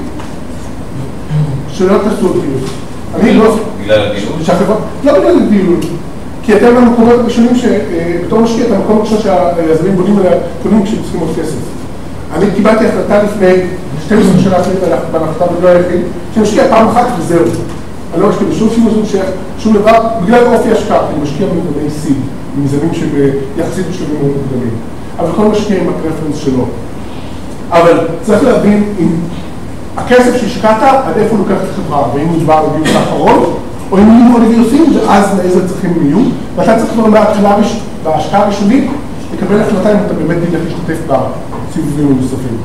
שלא תעשו עוד גיוס. אני לא... בגלל הדיון? לא בגלל הדיון. כי אתם במקומות הראשונים שבתור משקיע, את המקום הראשון שהיזמים בונים עליה, קונים כשהם צריכים עוד כסף. אני קיבלתי החלטה לפני 12 שנה בהנחתה בגלל היחיד, שמשקיע פעם אחת וזהו. אני לא משקיע בשום שימוש המשך, שום דבר, בגלל אופי השקעה, אני משקיע במקומי סיד, במיזמים שיחסית בשלבים מאוד מוקדמים. אבל כל משקיע עם הפרפרנס שלו. אבל צריך להבין אם הכסף שהשקעת, עד איפה הוא לוקח את החברה, ואם הוא דבר לגיוס האחרון, או אם יהיו עוד גיוסים, ואז לאיזה צריכים יהיו, ואתה צריך כבר מההתחלה בהשקעה הראשונית, לקבל החלטה אם אתה באמת תלך להשתתף בסיבובים הנוספים.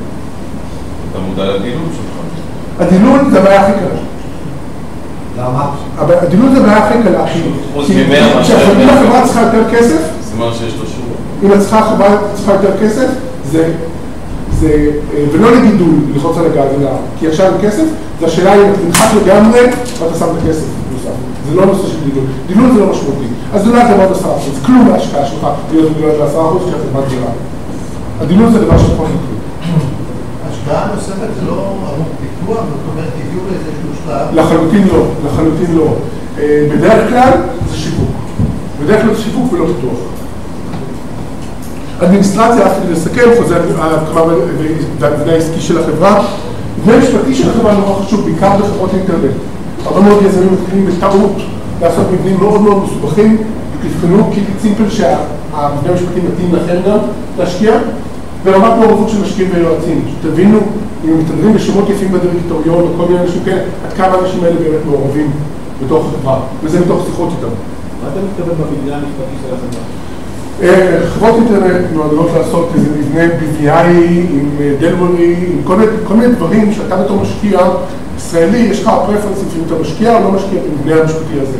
אתה מודע לדילול שלך? הדילול זה הבעיה הכי קלה. למה? הדילול זה הבעיה הכי קלה. אם החברה צריכה יותר כסף, סימן שיש לו שור. אם החברה צריכה יותר כסף, זה, ולא לגידול, ללחוץ על הגז, אלא כי עכשיו עם כסף, זה השאלה אם אתה נדחק לגמרי, ואתה שם את הכסף נוסף. זה לא נושא של דילול. דילול זה לא משמעותי. אז דילול זה מאוד 10%, זה כלום מההשקעה שלך, להיות דילול ב10% כשאתה באת דירה. הדילול זה דבר שפחות נקריא. השקעה נוספת זה לא עבור פיתוח, זאת אומרת, הגיעו לאיזשהו שלב? לחלוטין לא, לחלוטין לא. בדרך כלל זה שיווק. בדרך כלל זה שיווק ולא פיתוח. אדמיניסטרציה, אף כדי לסכם, חוזר ההקמה והמבנה העסקי של החברה. מבנה משפטי של החברה נורא חשוב, בעיקר בחברות אינטרנט. הרבה מאוד יזמים מתחילים בטעות לעשות מבנים מאוד מאוד מסובכים, תבחנו כי סימפל שהמבנה המשפטי מתאים לכם גם להשקיע, ורמת מעורבות של משקיעים ויועצים. שתבינו, אם מתדרים בשמות יפים בדירקטוריון או כל מיני אנשים כאלה, עד כמה האנשים האלה באמת מעורבים בתוך החברה, וזה מתוך שיחות איתם. מה אתה מתכוון במבנה המשפטי של החברה? חברות אינטרנט נועדות לעשות איזה מבנה BVI עם דלבורי, עם כל מיני דברים שאתה בתור משקיע ישראלי, יש לך פרפרנס אם אתה משקיע או לא משקיע במבנה המשפטי הזה.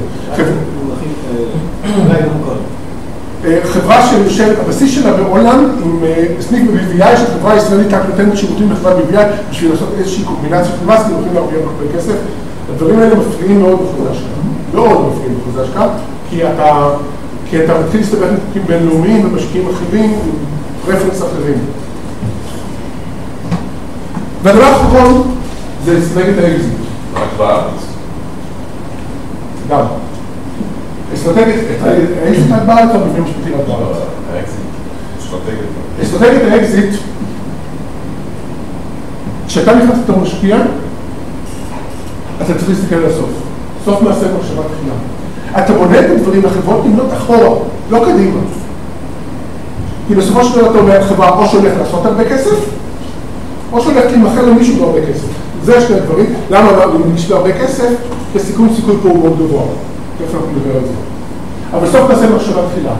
חברה שהבסיס שלה בהולנד עם סניף ב-BVI, שחברה ישראלית רק נותנת שירותים לחברת BVI בשביל לעשות איזושהי קומבינציה של מס, כי הולכים להרוויח הרבה כסף. הדברים האלה מפריעים מאוד בחוזה השקעה, מאוד מפריעים בחוזה השקעה, כי אתה מתחיל להסתבך עם חוקים בינלאומיים ומשקיעים אחרים, עם פרפרנס אחרים. והדבר האחרון זה אסטרטגיית האקזיט. רק בארץ? גם. אסטרטגיית האקזיט רק בארץ או מבנה משפטי רק בארץ? האקזיט. אסטרטגיית האקזיט, כשאתה נכנס לתור משקיע, אתה צריך להסתכל על הסוף. סוף מעשה מחשבה תחילה. אתה בונה את הדברים לחברות נמנות אחורה, לא קדימה. כי בסופו של דבר אתה אומר חברה או שהולך לעשות הרבה כסף, או שהולך להימכר למישהו בהרבה כסף. זה שני הדברים. למה יש לה הרבה כסף? כי סיכוי פה הוא מאוד גבוה. תכף אנחנו נדבר על זה. אבל בסוף נעשה מחשבה תחילה.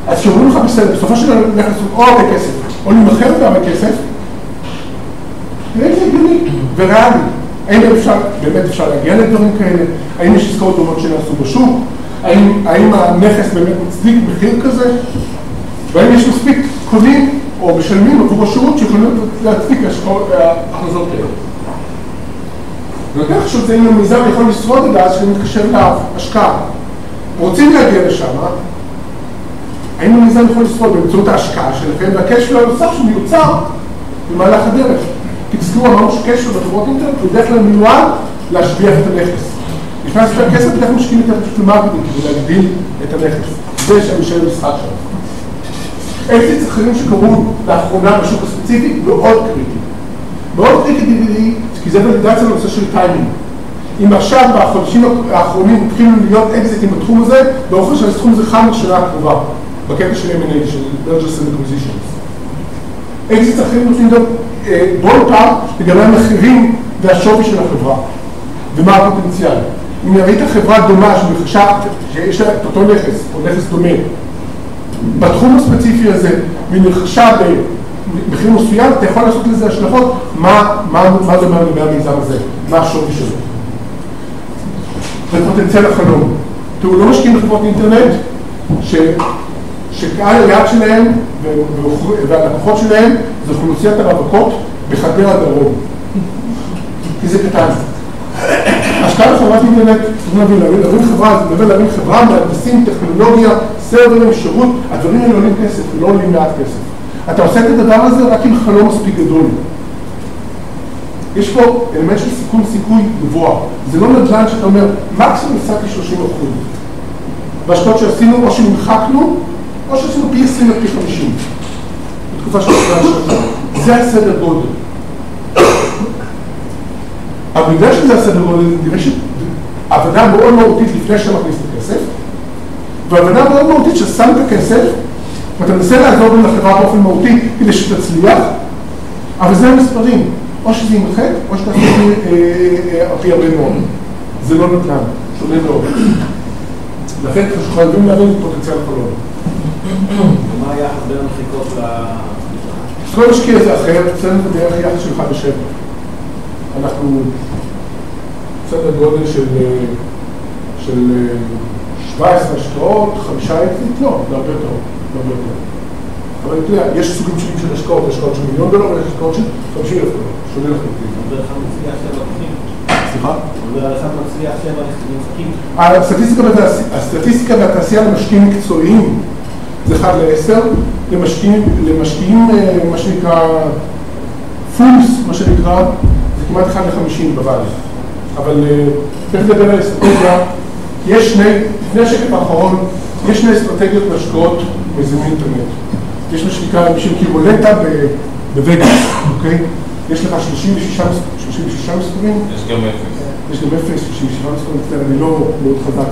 אז כשאומרים לך בסדר, בסופו של דבר הולך לעשות או הרבה כסף, או להימכר בהרבה כסף, תראה זה הגיוני וריאלי. האם באמת אפשר להגיע לדברים כאלה? האם יש עסקאות דומות שנעשו בשוק? האם הנכס באמת מצדיק מחיר כזה? והאם יש מספיק קונים או משלמים עבור השירות שיכולים להצדיק הכנסות כאלה? ויותר חשוב זה אם המיזם יכול לשרוד את זה שאני מתקשר להשקעה. רוצים להגיע לשם, האם המיזם יכול לשרוד באמצעות ההשקעה שלכם והקשר הנוסף שמיוצר במהלך הדרך? כי תזכרו, אמרנו שקשר בחברות אינטרנט הוא בדרך כלל מיועד להשביח את הנכס. לפני הספר כסף בדרך כלל משקיעים את הנכס למרקטינג כדי להגדיל את הנכס. זה שהמשל המשחק שם. אקזיטס אחרים שקרו לאחרונה בשוק הספציפי מאוד קריטי. מאוד קריטי כי זה ולידציה לנושא של טיימינג. אם עכשיו בחודשים האחרונים התחילו להיות אקזיטים בתחום הזה, באופן של הסכום הזה חם לשנה הקרובה, בקטע של M&A, של Mergers and Acquisitions. אקזיטס אחרים נותנים גם בולפאר לגבי המחירים והשווי של החברה ומה הפוטנציאל. אם ראית חברה דומה שיש לה את אותו נכס או נכס דומה בתחום הספציפי הזה ונרכשה במחיר מסוים, אתה יכול לעשות לזה השלכות מה זה אומר לגבי המיזם הזה, מה השווי שלו. זה פוטנציאל החלום. תראו, לא משקיעים בחברות אינטרנט שקהל היעד שלהם והלקוחות שלהם זה אוכלוסיית הרווקות בחדרה הדרום. כי זה קטן. השקעה בחברת אינטרנט, להבין חברה, מהנדסים, טכנולוגיה, סרברים, שירות, הדברים האלה עולים כסף ולא עולים מעט כסף. אתה עושה את הדבר הזה רק עם חלום מספיק גדול. יש פה אלמנט של סיכוי גבוה. זה לא נדל"ן שאתה אומר, מקסימום עשיתי 30%. בהשקעות שעשינו, או שנמחקנו, או שעשינו פי 20 ופי 50. בתקופה של השקעה. זה הסדר גודל. אבל בגלל שזה הסדר גודל, נראה שעבודה מאוד מהותית לפני שאתה מכניס את הכסף, ועבודה מאוד מהותית ששם את הכסף, ואתה מנסה לעזור בין לחברה באופן מהותי כדי שתצליח, אבל זה המספרים. או שזה יימחק, או שאתה עושה הרבה מאוד. זה לא נתנן, שונה מאוד. לכן חייבים להבין את פוטנציאל החלום. ומה היחס בין המחיקות כל משקיע זה אחר, אצלנו זה בערך יחס של 1 ל-7. אנחנו סדר גודל של 17 השקעות, 5 אקזיט, לא, זה הרבה יותר. אבל אתה יודע, יש סוגים שונים של השקעות, השקעות של $1,000,000 ויש השקעות של $50,000, שונה לחלוטין. עובר אחד מצליח 7 נוסחים. סליחה? עובר אחד מצליח 7 נוסחים. הסטטיסטיקה והתעשייה למשקיעים מקצועיים זה 1 ל-10, למשקיעים מה שנקרא פולס, מה שנקרא, זה כמעט 1 ל-50 בבית. אבל צריך לדבר על אסטרטגיה, יש לפני השקף האחרון, יש שני אסטרטגיות להשקעות מיזמי אינטרנט. יש מה שנקרא, מי שמכיר רולטה בווגאס, אוקיי? יש לך 36 מספרים. יש גם אפס. יש גם אפס, 37 מספרים, אני לא מאוד חזק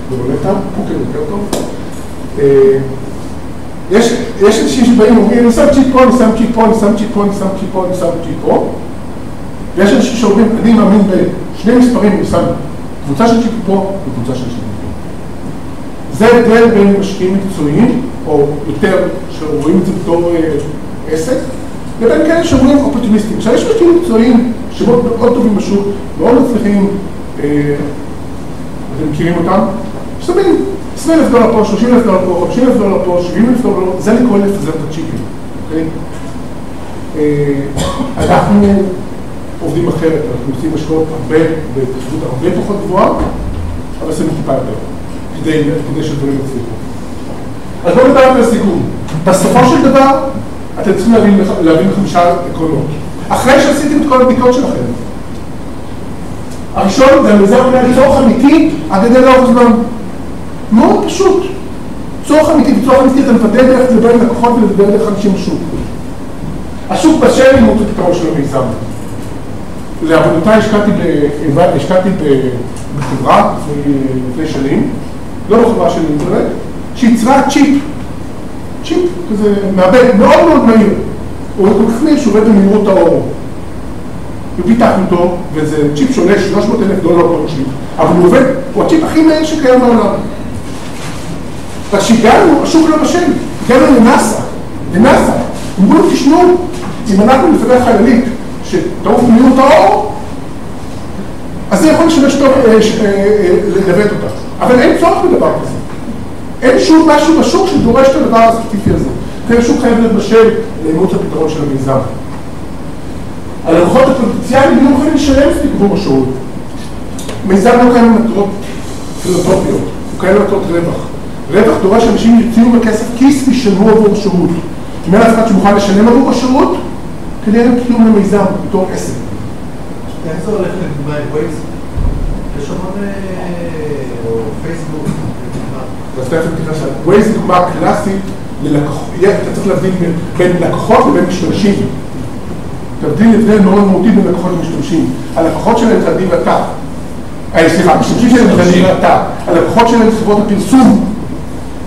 ברולטה, פוקר יותר טוב. יש אנשים שבאים ואומרים, אני שם צ'יפ פה, אני שם צ'יפ פה, אני שם צ'יפ פה, אני שם צ'יפ פה, אני שם צ'יפ פה. ויש אנשים שאומרים, אני מאמין בשני מספרים, אני שם קבוצה של צ'יפ פה וקבוצה של צ'יפ פה. זה הבדל בין משקיעים מקצועיים, או יותר שרואים את זה בתור עסק, לבין כאלה שאומרים אופורטוניסטים. עכשיו יש משקיעים מקצועיים שמאוד טובים בשוק, מאוד מצליחים, אתם מכירים אותם, ששמים $20,000 פה, $30,000 פה, $50,000 פה, $70,000 פה, זה לקרוא לפזר את הצ'יפים, אוקיי? אנחנו עובדים אחרת, אנחנו עושים השקעות בתחרות הרבה פחות גבוהה, אבל עושים טיפה יותר, כדי שדברים יצליחו. אז בואו נדבר על הסיכון. בסופו של דבר, אתם צריכים להבין 5 עקרונות. אחרי שעשיתם את כל הבדיקות שלכם. הראשון, זה המיזם מנהל צורך אמיתי, הגדל לאורך זמן. מאוד פשוט. צורך אמיתי, וצורך אמיתי אתה מוודא דרך לדבר עם לקוחות ולדבר דרך אנשים בשוק. השוק בשל לימוד את הפתרון של המיזם. לעבודותיי השקעתי בחברה לפני שנים, לא בחברה של אינטרנט, שיצרה צ'יפ כזה מעבד מאוד מאוד מהיר. הוא מקפני שעובד במהירות האור. ופיתחנו אותו, וזה צ'יפ שעולה $300,000 כל צ'יפ, אבל הוא הצ'יפ הכי מהיר שקיים בעולם. וכשהגענו, השוק לא בשל, הגענו לנאסא, אמרו לו, תשמעו, אם אנחנו מפתח חיילית שתעוף במהירות האור, אז זה יכול לשמש טוב לדוות אותה. אבל אין צורך בדבר כזה. אין שום משהו בשוק שדורש את הדבר הספציפי הזה. כן, השוק חייב להיות בשל לאימוץ הפתרון של המיזם. הלקוחות הפוטנציאליים לא יכולים לשלם מספיק עבור השירות. מיזם לא קיים למטרות פילנתרופיות, הוא קיים למטרות רווח. רווח דורש שאנשים יוציאו בכסף כיס וישלמו עבור השירות. אם אין אף אחד שמוכן לשלם עבור השירות, כדי אין קיום למיזם בתור עסק. איך זה הולך לדוגמה עם ווייז? יש המון או פייסבוק? אז תכף תכף שאלה. ווייז היא דוגמה קלאסית ללקוחות. אתה צריך להבדיל בין לקוחות לבין משתמשים. הבדל מאוד מהותי בין לקוחות ומשתמשים. הלקוחות שלהם זה הדין ואתה. המשתמשים שלהם זה הדין ואתה. הלקוחות שלהם זה חברות הפרסום.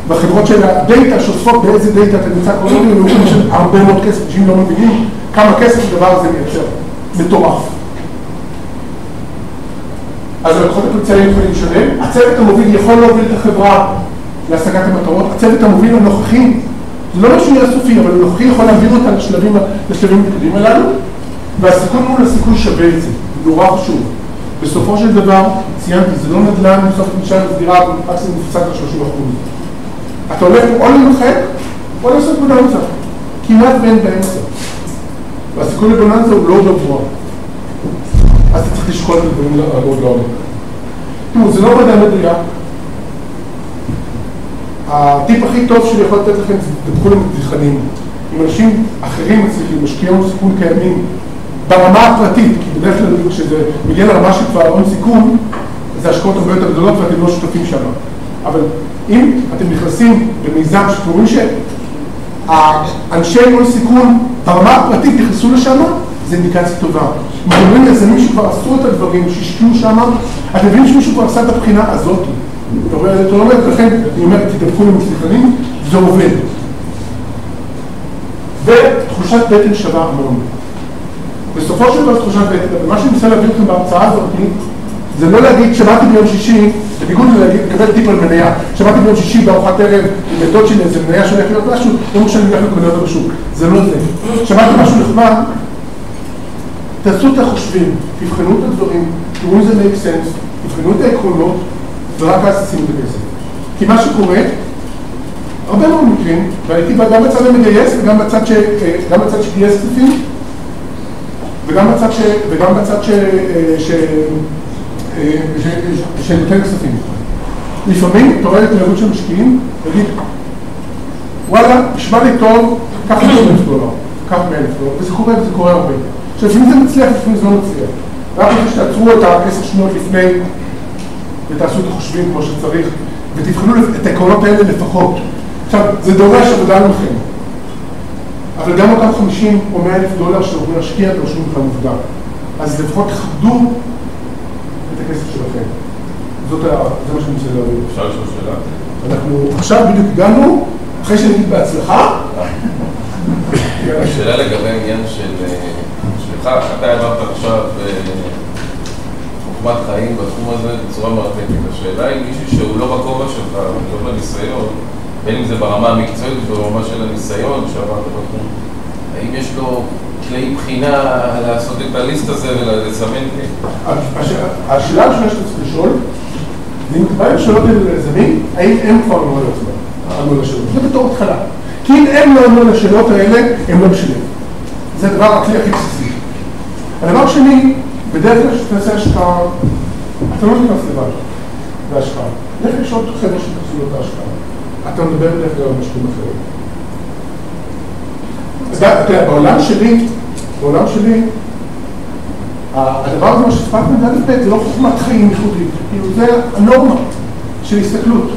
והחברות של הדאטה שאוספות באיזה דאטה אתה נמצא כל מיני ומאוחים של הרבה מאוד כסף, אנשים לא מבינים כמה כסף הדבר הזה מייצר. מטורף. אז הלקוחות הפוטנציאליים יכולים לשלם. הצוות המוביל יכול להוביל את החברה להשגת המטרות. הצוות המוביל הנוכחי, זה לא משהו יהיה סופי, אבל הנוכחי יכול להעביר אותה לשלבים מתקדמים הללו, והסיכון מול הסיכוי שווה את זה. זה נורא חשוב. בסופו של דבר, ציינתי, זה לא נדל"ן, בסוף נשאר לסגירה, מקסימום מופסק ל-30%. אתה הולך או למחק, או לעשות בוננזה. כמעט ואין באמצע. והסיכוי לבוננזה הוא לא גבוה. אז אתה צריך לשקול את הדברים מאוד לעומק. תראו, זה לא מדע מדויק. הטיפ הכי טוב שאני יכול לתת לכם זה תדחו למתיחנים. אם אנשים אחרים מצליחים, משקיעים הון סיכון קיימים, ברמה הפרטית, כי בדרך כלל כשזה מגיע לרמה של כבר הון סיכון, זה השקעות הרבה יותר גדולות ואתם לא שותפים שם. אבל אם אתם נכנסים במיזם שקוראים שהאנשי הון סיכון ברמה הפרטית נכנסו לשם, זה אינדיקציה טובה. אם אתם רואים יזמים שכבר עשו את הדברים, שהשקיעו שם, אתם מבינים שמישהו כבר עשה את הבחינה הזאת. אתה לא אומר, לכן, אני אומר, תדבקו למסליחנים, זה עובד. ותחושת בטן שווה המון. בסופו של דבר תחושת בטן, ומה שאני מנסה להביא אתכם בהרצאה הזאת, זה לא להגיד, שמעתי ביום שישי, בניגוד לקבל טיפ על מניה, שמעתי ביום שישי בארוחת ערב, עם דוד שלי, איזה מניה שהולך להיות משהו, לא משנה איך לקונה אותו בשוק. זה לא זה. שמעתי משהו נחמד, תעשו את החושבים, תבחנו את הדברים, תראו אם זה make sense, תבחנו את העקרונות, ורק אז תשימו את הכסף. כי מה שקורה, הרבה מאוד מקרים, והייתי גם בצד המגייס וגם בצד שגייס כספים, וגם בצד שנותן כספים. לפעמים אתה רואה את התנהגות של משקיעים, תגיד, וואלה, נשמע לי טוב, קח $1,000, כך $100,000, וזה קורה הרבה. עכשיו, לפעמים זה מצליח, לפעמים זה לא מצליח. רק רוצה שתעצרו את ה10 שניות לפני, ותעשו את החושבים כמו שצריך, ותבחנו את העקרונות האלה לפחות. עכשיו, זה דורש עבודה לכם. אבל גם אותם $50,000 או $100,000 שאתם להשקיע, אתם משהו בכלל מוקדם. אז לפחות תכבדו את הכסף שלכם. זה מה שאני רוצה להגיד. אפשר לשאול שאלה? אנחנו עכשיו בדיוק הגענו, אחרי שנגיד בהצלחה. השאלה לגבי העניין שלך, אתה העברת עכשיו חוכמת חיים בתחום הזה בצורה מרתקת. השאלה היא מישהו שהוא לא בכובע שלך, לא בניסיון, בין אם זה ברמה המקצועית וברמה של הניסיון שעברת בתחום, האם יש לו כלי בחינה לעשות את הליסט הזה ולסמן? השאלה הראשונה שאתה צריך לשאול, אני מתכוון לשאלות ליזמים, האם הם כבר ענו על השאלות. זה בתור התחלה. כי אם הם לא ענו על השאלות האלה, הם לא בשלים. זה הדבר הכלי הכי בסיסי. הדבר שני, בדרך כלל שאתה עושה השקעה, אתה לא נכנס לבד בהשקעה. לך יש עוד חבר'ה שתעשו לו את ההשקעה. אתה מדבר בדרך כלל על משקיעים אחרים. בעולם שלי, הדבר הזה מה שספק מדעת בית, זה לא חוכמת חיים ייחודית, כאילו זה הנורמה של הסתכלות.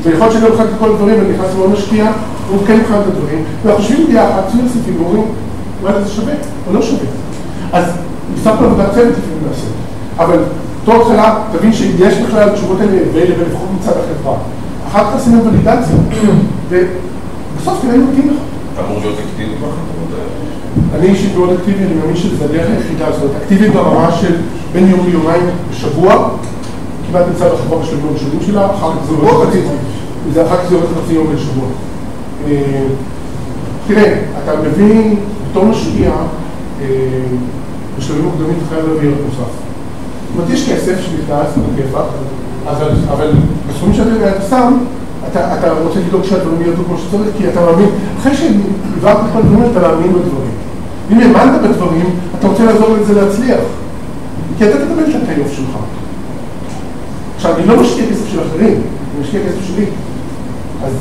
ויכול להיות שאני לא מחלק את כל הדברים, אני נכנס ולא משקיע, הוא כן מחלק את הדברים, ואנחנו חושבים ביחד, צויים סיפים, ואומרים, אולי זה שווה או לא שווה. אז בסך הכל עבודת צוות לפעמים לעשות. אבל תור התחלה, תבין שיש בכלל תשובות האלה ולפחות מצד החברה. אחר כך עשינו ולידציה, ובסוף תראה אם מתאים לך. אתה אמור להיות אקטיבי בחברות האלה? אני אישית מאוד אקטיבי, אני מאמין שזה הדרך היחידה, זאת אומרת, אקטיבי ברמה של בין יום ליומיים בשבוע, כמעט נמצא בחברה בשלבים הראשונים שלה, אחר כך זה הולך חצי יום בשבוע. תראה, אתה מביא בתור משקיע, בשלבים מוקדמים אתה חייב להביא ערך נוסף. זאת אומרת, יש כסף שנכנס בכיפה, אבל בסכומים שאתה שם, אתה רוצה לדאוג שהדברים יהיו כמו שצריך, כי אתה מאמין, אחרי שהבאת את הדברים, אתה מאמין בדברים. אם האמנת בדברים, אתה רוצה לעזור לזה להצליח. כי אתה תקבל את הטיוף שלך. עכשיו, אני לא משקיע כסף של אחרים, אני משקיע כסף שלי. אז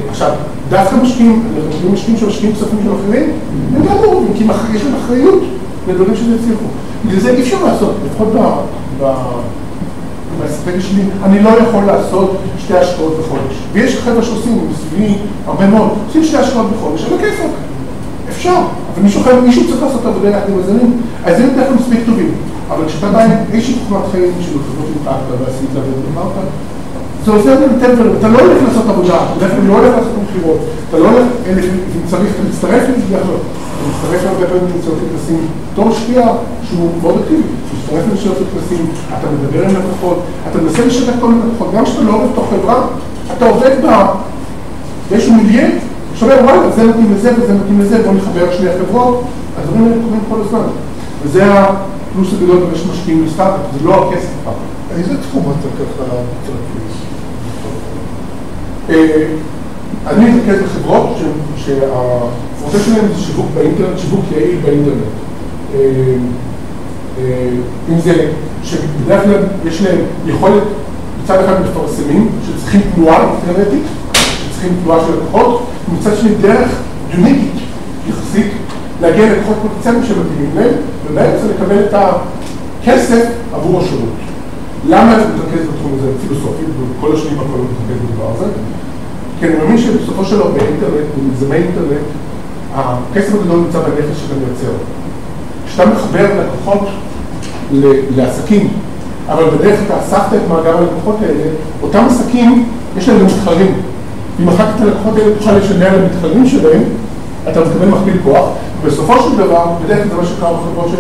עכשיו, דווקא משקיעים שמשקיעים כספים של אחרים, הם גם מעורבים, כי יש להם אחריות לדברים שזה יצליחו. בגלל זה אי אפשר לעשות, לפחות באסטרטגיה שלי, אני לא יכול לעשות 2 השקעות בחודש. ויש חבר'ה שעושים, מסביבי הרבה מאוד, עושים 2 השקעות בחודש, אבל כיפוק. אפשר, אבל מישהו צריך לעשות עבודה יחד עם הזנים, אז הם דווקא מספיק טובים. אבל כשאתה בא עם איזושהי חוכמת חיים של חברות אימפקטה ועשית לה ואמרת, זה עוזר לתת דברים, אתה לא הולך לעשות עבודה, אתה לא הולך לעשות מכירות, אתה לא הולך, אם צריך, אתה מצטרף להצליח, אתה מצטרף להרבה פעמים לנסיעות לכנסים, בתור משקיע שהוא מאוד אקטיבי, אתה מצטרף לנסיעות לכנסים, אתה מדבר עם לקוחות, אתה מנסה לשתף כל מיני לקוחות, גם כשאתה לא עובד בתוך חברה, אתה עובד באיזשהו מיליון, שאומר, וואלה, זה מתאים לזה וזה מתאים לזה, בוא נחבר 2 החברות, הדברים האלה קורים כל הזמן. וזה הפלוס הגדול במה שמשקיעים לסטארט-אפ, זה לא הכסף פעם. איזה תחום אתה ככה תרכז? אני מתרכז בחברות שהפרוצס שלהם זה שיווק באינטרנט, שיווק יעיל באינטרנט. אם זה שבדרך כלל יש להם יכולת מצד אחד מפרסמים שצריכים תנועה אינטרנטית, שצריכים תנועה של לקוחות, ומצד שני דרך יוניקית יחסית להגיע ללקוחות פוטנציאליים שמתאימים להם, ובאמצע לקבל את הכסף עבור השירות. למה אני מתרכז בתחום הזה פילוסופית, וכל השנים הכל מתרכז בדבר הזה? כי אני מאמין שבסופו של דבר באינטרנט, במיזמי אינטרנט, הכסף הגדול נמצא בנכס שאתה מייצר. כשאתה מחבר לקוחות לעסקים, אבל בדרך אתה אספת את מאגר הלקוחות האלה, אותם עסקים יש להם גם מתחרים. אם אחר כך את הלקוחות האלה תוכל לשנע למתחרים שלהם, אתה מקבל מכפיל כוח, ובסופו של דבר, בדרך כלל זה מה שקרה בחברות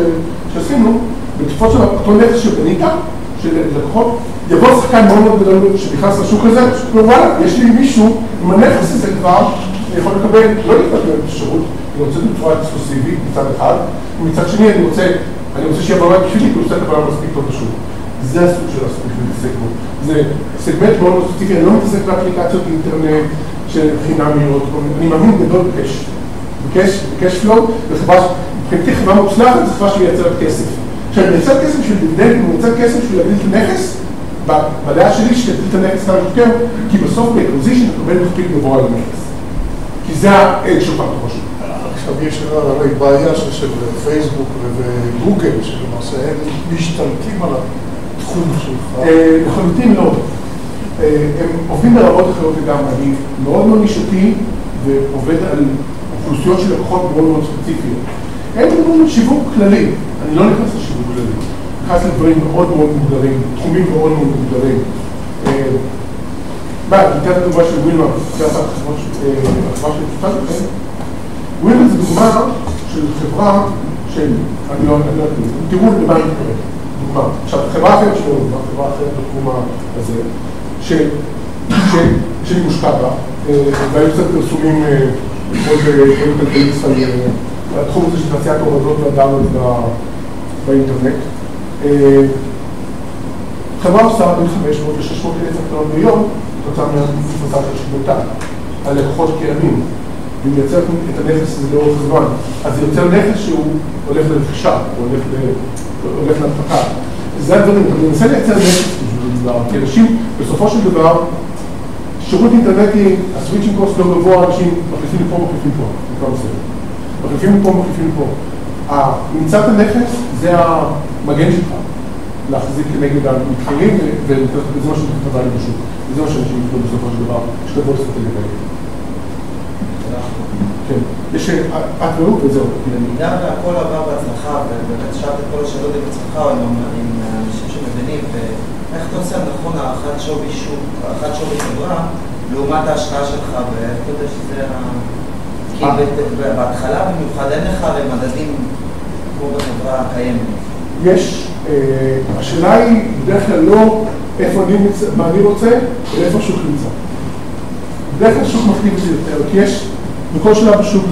שעשינו, בתקופות של אותו נכס שבנית, של לקוחות, יבוא שחקן מאוד מאוד גדול שנכנס לשוק הזה, וואלה, יש לי מישהו עם הנכס הזה כבר, אני יכול לקבל, לא לקבל את השירות, אני רוצה בצורה אקסקלוסיבית מצד אחד, ומצד שני אני רוצה שיהיה בעולם בשבילי, כי הוא רוצה לקבל מספיק טוב בשוק. זה הסוג של הסוג שמתעסק בו. זה סגמנט מאוד ספציפי, אני לא מתעסק באפליקציות אינטרנט של חינמיות, אני מאמין גדול בקש פלואו, מבחינתי חברה מוצלחת זה חברה שמייצרת כסף. כשאני מייצר כסף בשביל דיבידנד, אני מייצר כסף בשביל להגדיל את הנכס, בדעה שלי שתגדיל את הנכס כמה שיותר, כי בסוף באקוויזישן אתה מקבל מכפיל גבוה על הנכס. כי זה האדג' של פעם חשוב. עכשיו יש הרי בעיה של פייסבוק וגוגל, שלמעשה הם משתלטים על התחום שלך. לחלוטין לא. הם עובדים ברמות אחרות לגמרי. אני מאוד מאוד נישתי ועובד על אוכלוסיות של לקוחות מאוד מאוד ספציפיות. הם מדברים שיווק כללי. אני לא נכנס לשיווק כללי. נכנס לדברים מאוד מאוד מוגדרים, תחומים מאוד מאוד מוגדרים. ניתן את הדוגמה של ווילמר, זה החברה של פשוטה לכם. ווילמר זה דוגמה של חברה של, אני לא יודעת, תראו למה אני קורא, דוגמה. עכשיו, חברה אחרת שלא דוגמה, חברה אחרת בתחום הזה, שאני מושקע בה, והיו קצת פרסומים מאוד כלכליסט על התחום הזה של תעשיית הורדות והדאונלוד באינטרנט. חברה עושה בין 500 ל-600 אלף הקטנות ביום, תוצאה מהתפסה של שיבותה, על לקוחות קיימים, והיא מייצרת את הנכס הזה לאורך זמן. אז זה יוצר נכס שהוא הולך לרכישה, הוא הולך להנפקה. זה הדברים, אני מנסה לייצר נכס בשביל דבר, כי אנשים, בסופו של דבר, שירות אינטרנטי, הסוויצ'ינג קוסט לא גבוה, אנשים מחליפים לפה, מחליפים פה, נקרא בסדר. מחליפים לפה, מחליפים לפה. נמצאת הנכס זה המגן שלך, להחזיק כנגד המתחילים, וזה מה שמתחבא לי בשוק. וזה מה שאנשים יפלו בסופו של דבר, שתבוא אסטרטגיה כאלה. כן, יש את והוא וזהו. במידה והכל עבר בהצלחה, ובאמת שאלת את כל השאלות בהצלחה, או עם אנשים שמבינים, ואיך אתה עושה נכון הערכת שווי שוק, הערכת שווי חברה, לעומת ההשקעה שלך, ואיך אתה יודע שזה כי בהתחלה במיוחד אין לך מדדים כמו בחברה הקיימת. יש, השאלה היא בדרך כלל לא מה אני רוצה, אלא איפה השוק נמצא. בדרך כלל השוק מכתיב את זה יותר, כי יש בכל שלב בשוק,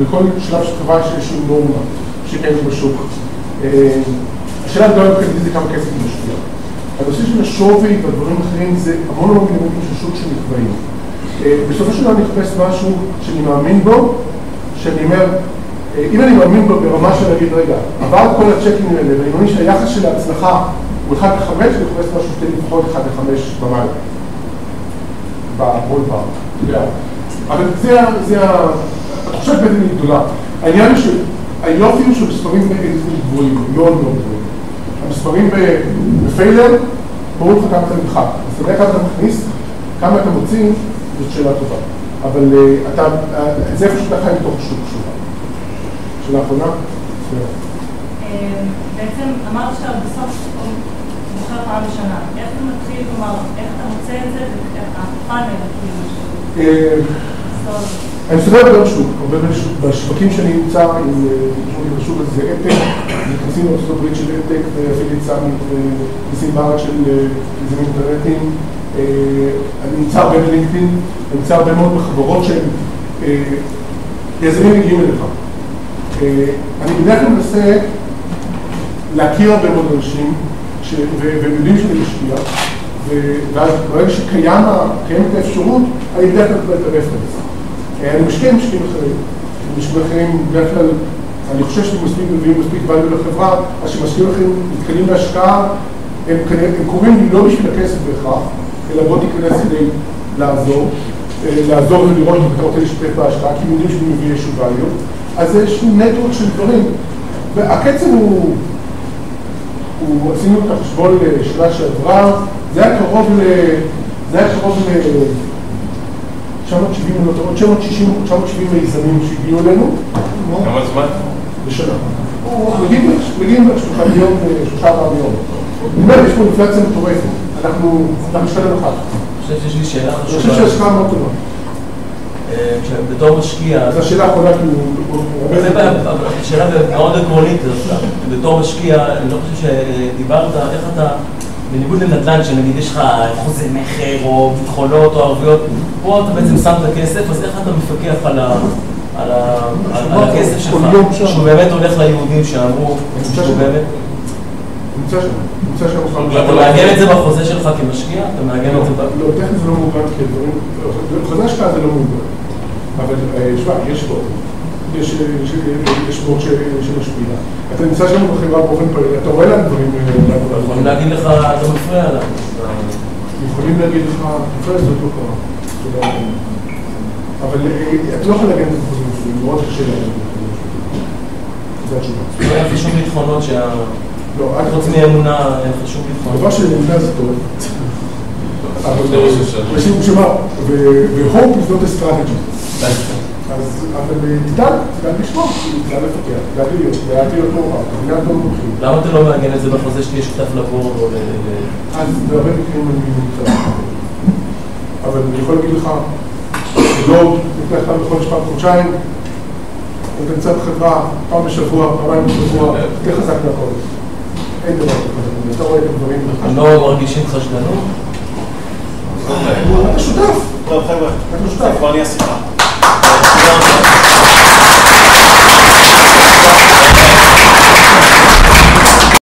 בכל שלב של חברה שיש איזושהי נורמה שקיימת בשוק. השאלה הגדולה מבחינתי זה כמה כסף משפיע. הנושא של השווי והדברים אחרים זה המון אלמנטים של שוק שנקבעים. בסופו של דבר אני אחפש משהו שאני מאמין בו, שאני אומר, אם אני מאמין בו ברמה של להגיד, רגע, עבר כל הצ'קים האלה, ואני מאמין שהיחס של ההצלחה הוא 1 ל-5, אני אחפש משהו שתהיה לפחות 1 ל-5 במעלה. בכל פעם. אבל זה התחושת בטן היא גדולה. העניין הוא שהיופי הוא שמספרים גבוהים, מאוד מאוד גבוהים. המספרים בפיילר, ברור לך כמה אתה נמחק. אז אתה יודע כמה אתה מכניס, כמה אתה מוציא, זאת שאלה טובה. אבל זה איפה שאתה חי בתוך השוק שלך. שאלה האחרונה? בעצם אמרת שאתה בסוף בוחר פעם בשנה. איך אתה מתחיל, כלומר, איך אתה מוצא את זה, הפאנל, כאילו? אני מסתכל בגלל שוק, הרבה בשווקים שאני נמצא עם השוק הזה זה אתק, נכנסים לארצות הברית של אתק ואפילו יצאנו ונכנסים בארץ של יזמים אינטרנטיים. אני נמצא הרבה בלינקדאין, אני נמצא הרבה מאוד בחברות שהם יזמים מגיעים אליך. אני בדרך כלל מנסה להכיר הרבה מאוד אנשים והם יודעים שאני משקיע, ואז ברגע שקיימת האפשרות, אני בדרך כלל מקבל את הרפרנס. אני משקיע עם משקיעים אחרים. משקיעים אחרים, בדרך כלל, אני חושב שהם מביאים מספיק value לחברה, אז שמשקיעים אחרים מתקנים להשקעה, הם קוראים לא בשביל הכסף בהכרח, אלא בוא תיכנס כדי לעזור ולראות אם אתה רוצה להשתתף בהשקעה, כי הם יודעים שהם מביא איזשהו value. אז זה איזשהו נטוורק של דברים. והקצב הוא עשינו את החשבון לשנה שעברה, זה היה קרוב ל... 970 מיזמים שהגיעו אלינו. כמה זמן? בשנה. מגיעים ב3 ביום. באמת, יש פה אינפלציה מטורפת. אנחנו משתלם אחד. אני חושב שיש לי שאלה חשובה. אני חושב שהשקעה מאוד טובה. בתור משקיע... זו השאלה האחרונה זה שאלה מאוד עקרונית, בתור משקיע, אני לא חושב שדיברת, איך אתה... בניגוד לנדל"ן, שנגיד יש לך חוזה מכר או ביטחונות או ערביות, פה אתה בעצם שם את הכסף, אז איך אתה מפקח על הכסף שלך, שהוא באמת הולך ליהודים שאמרו, שהוא באמת... נמצא שם. אתה מאגן את זה בחוזה שלך כמשקיע? אתה מאגן את זה... לא, תכף זה לא מוגן כדברים, חוזה השקעה זה לא מוגן. אבל שמע, יש פה. יש בורד שמשפיע. אתה נמצא שם בחברה באופן פעיל, אתה רואה לה דברים... יכולים להגיד לך, אתה מפריע לה. יכולים להגיד לך, מפריע זאת לא קרה. אבל אתה לא יכול להגיד את זה בחוזה. זה מאוד קשה להם. זה התשובה. לא היה חשוב ביטחונות לא, חוץ מאמונה, היה חשוב ביטחונות. דבר של אמונה זה טוב. אבל אנשים שמה, ו-hope is not a strategy. אבל תדאג לשמור, תדאג לפתח, תדאג להיות מעורב, תדאג להיות מומחים. למה אתה לא מעגן את זה בחוזה שתהיה שותף לבורד או אז בהרבה מקרים אני נמצא. אבל אני יכול להגיד לך, לא נפתח פעם בחודש, פעם בחודשיים, אתה נמצא בחברה, פעם בשבוע, פעמיים בשבוע, תהיה חזק מהכל. אין דבר כזה, אתה רואה את הדברים. הם לא מרגישים חשדנות? אתה שותף. טוב חבר'ה, אתה שותף. כבר נהיה שיחה.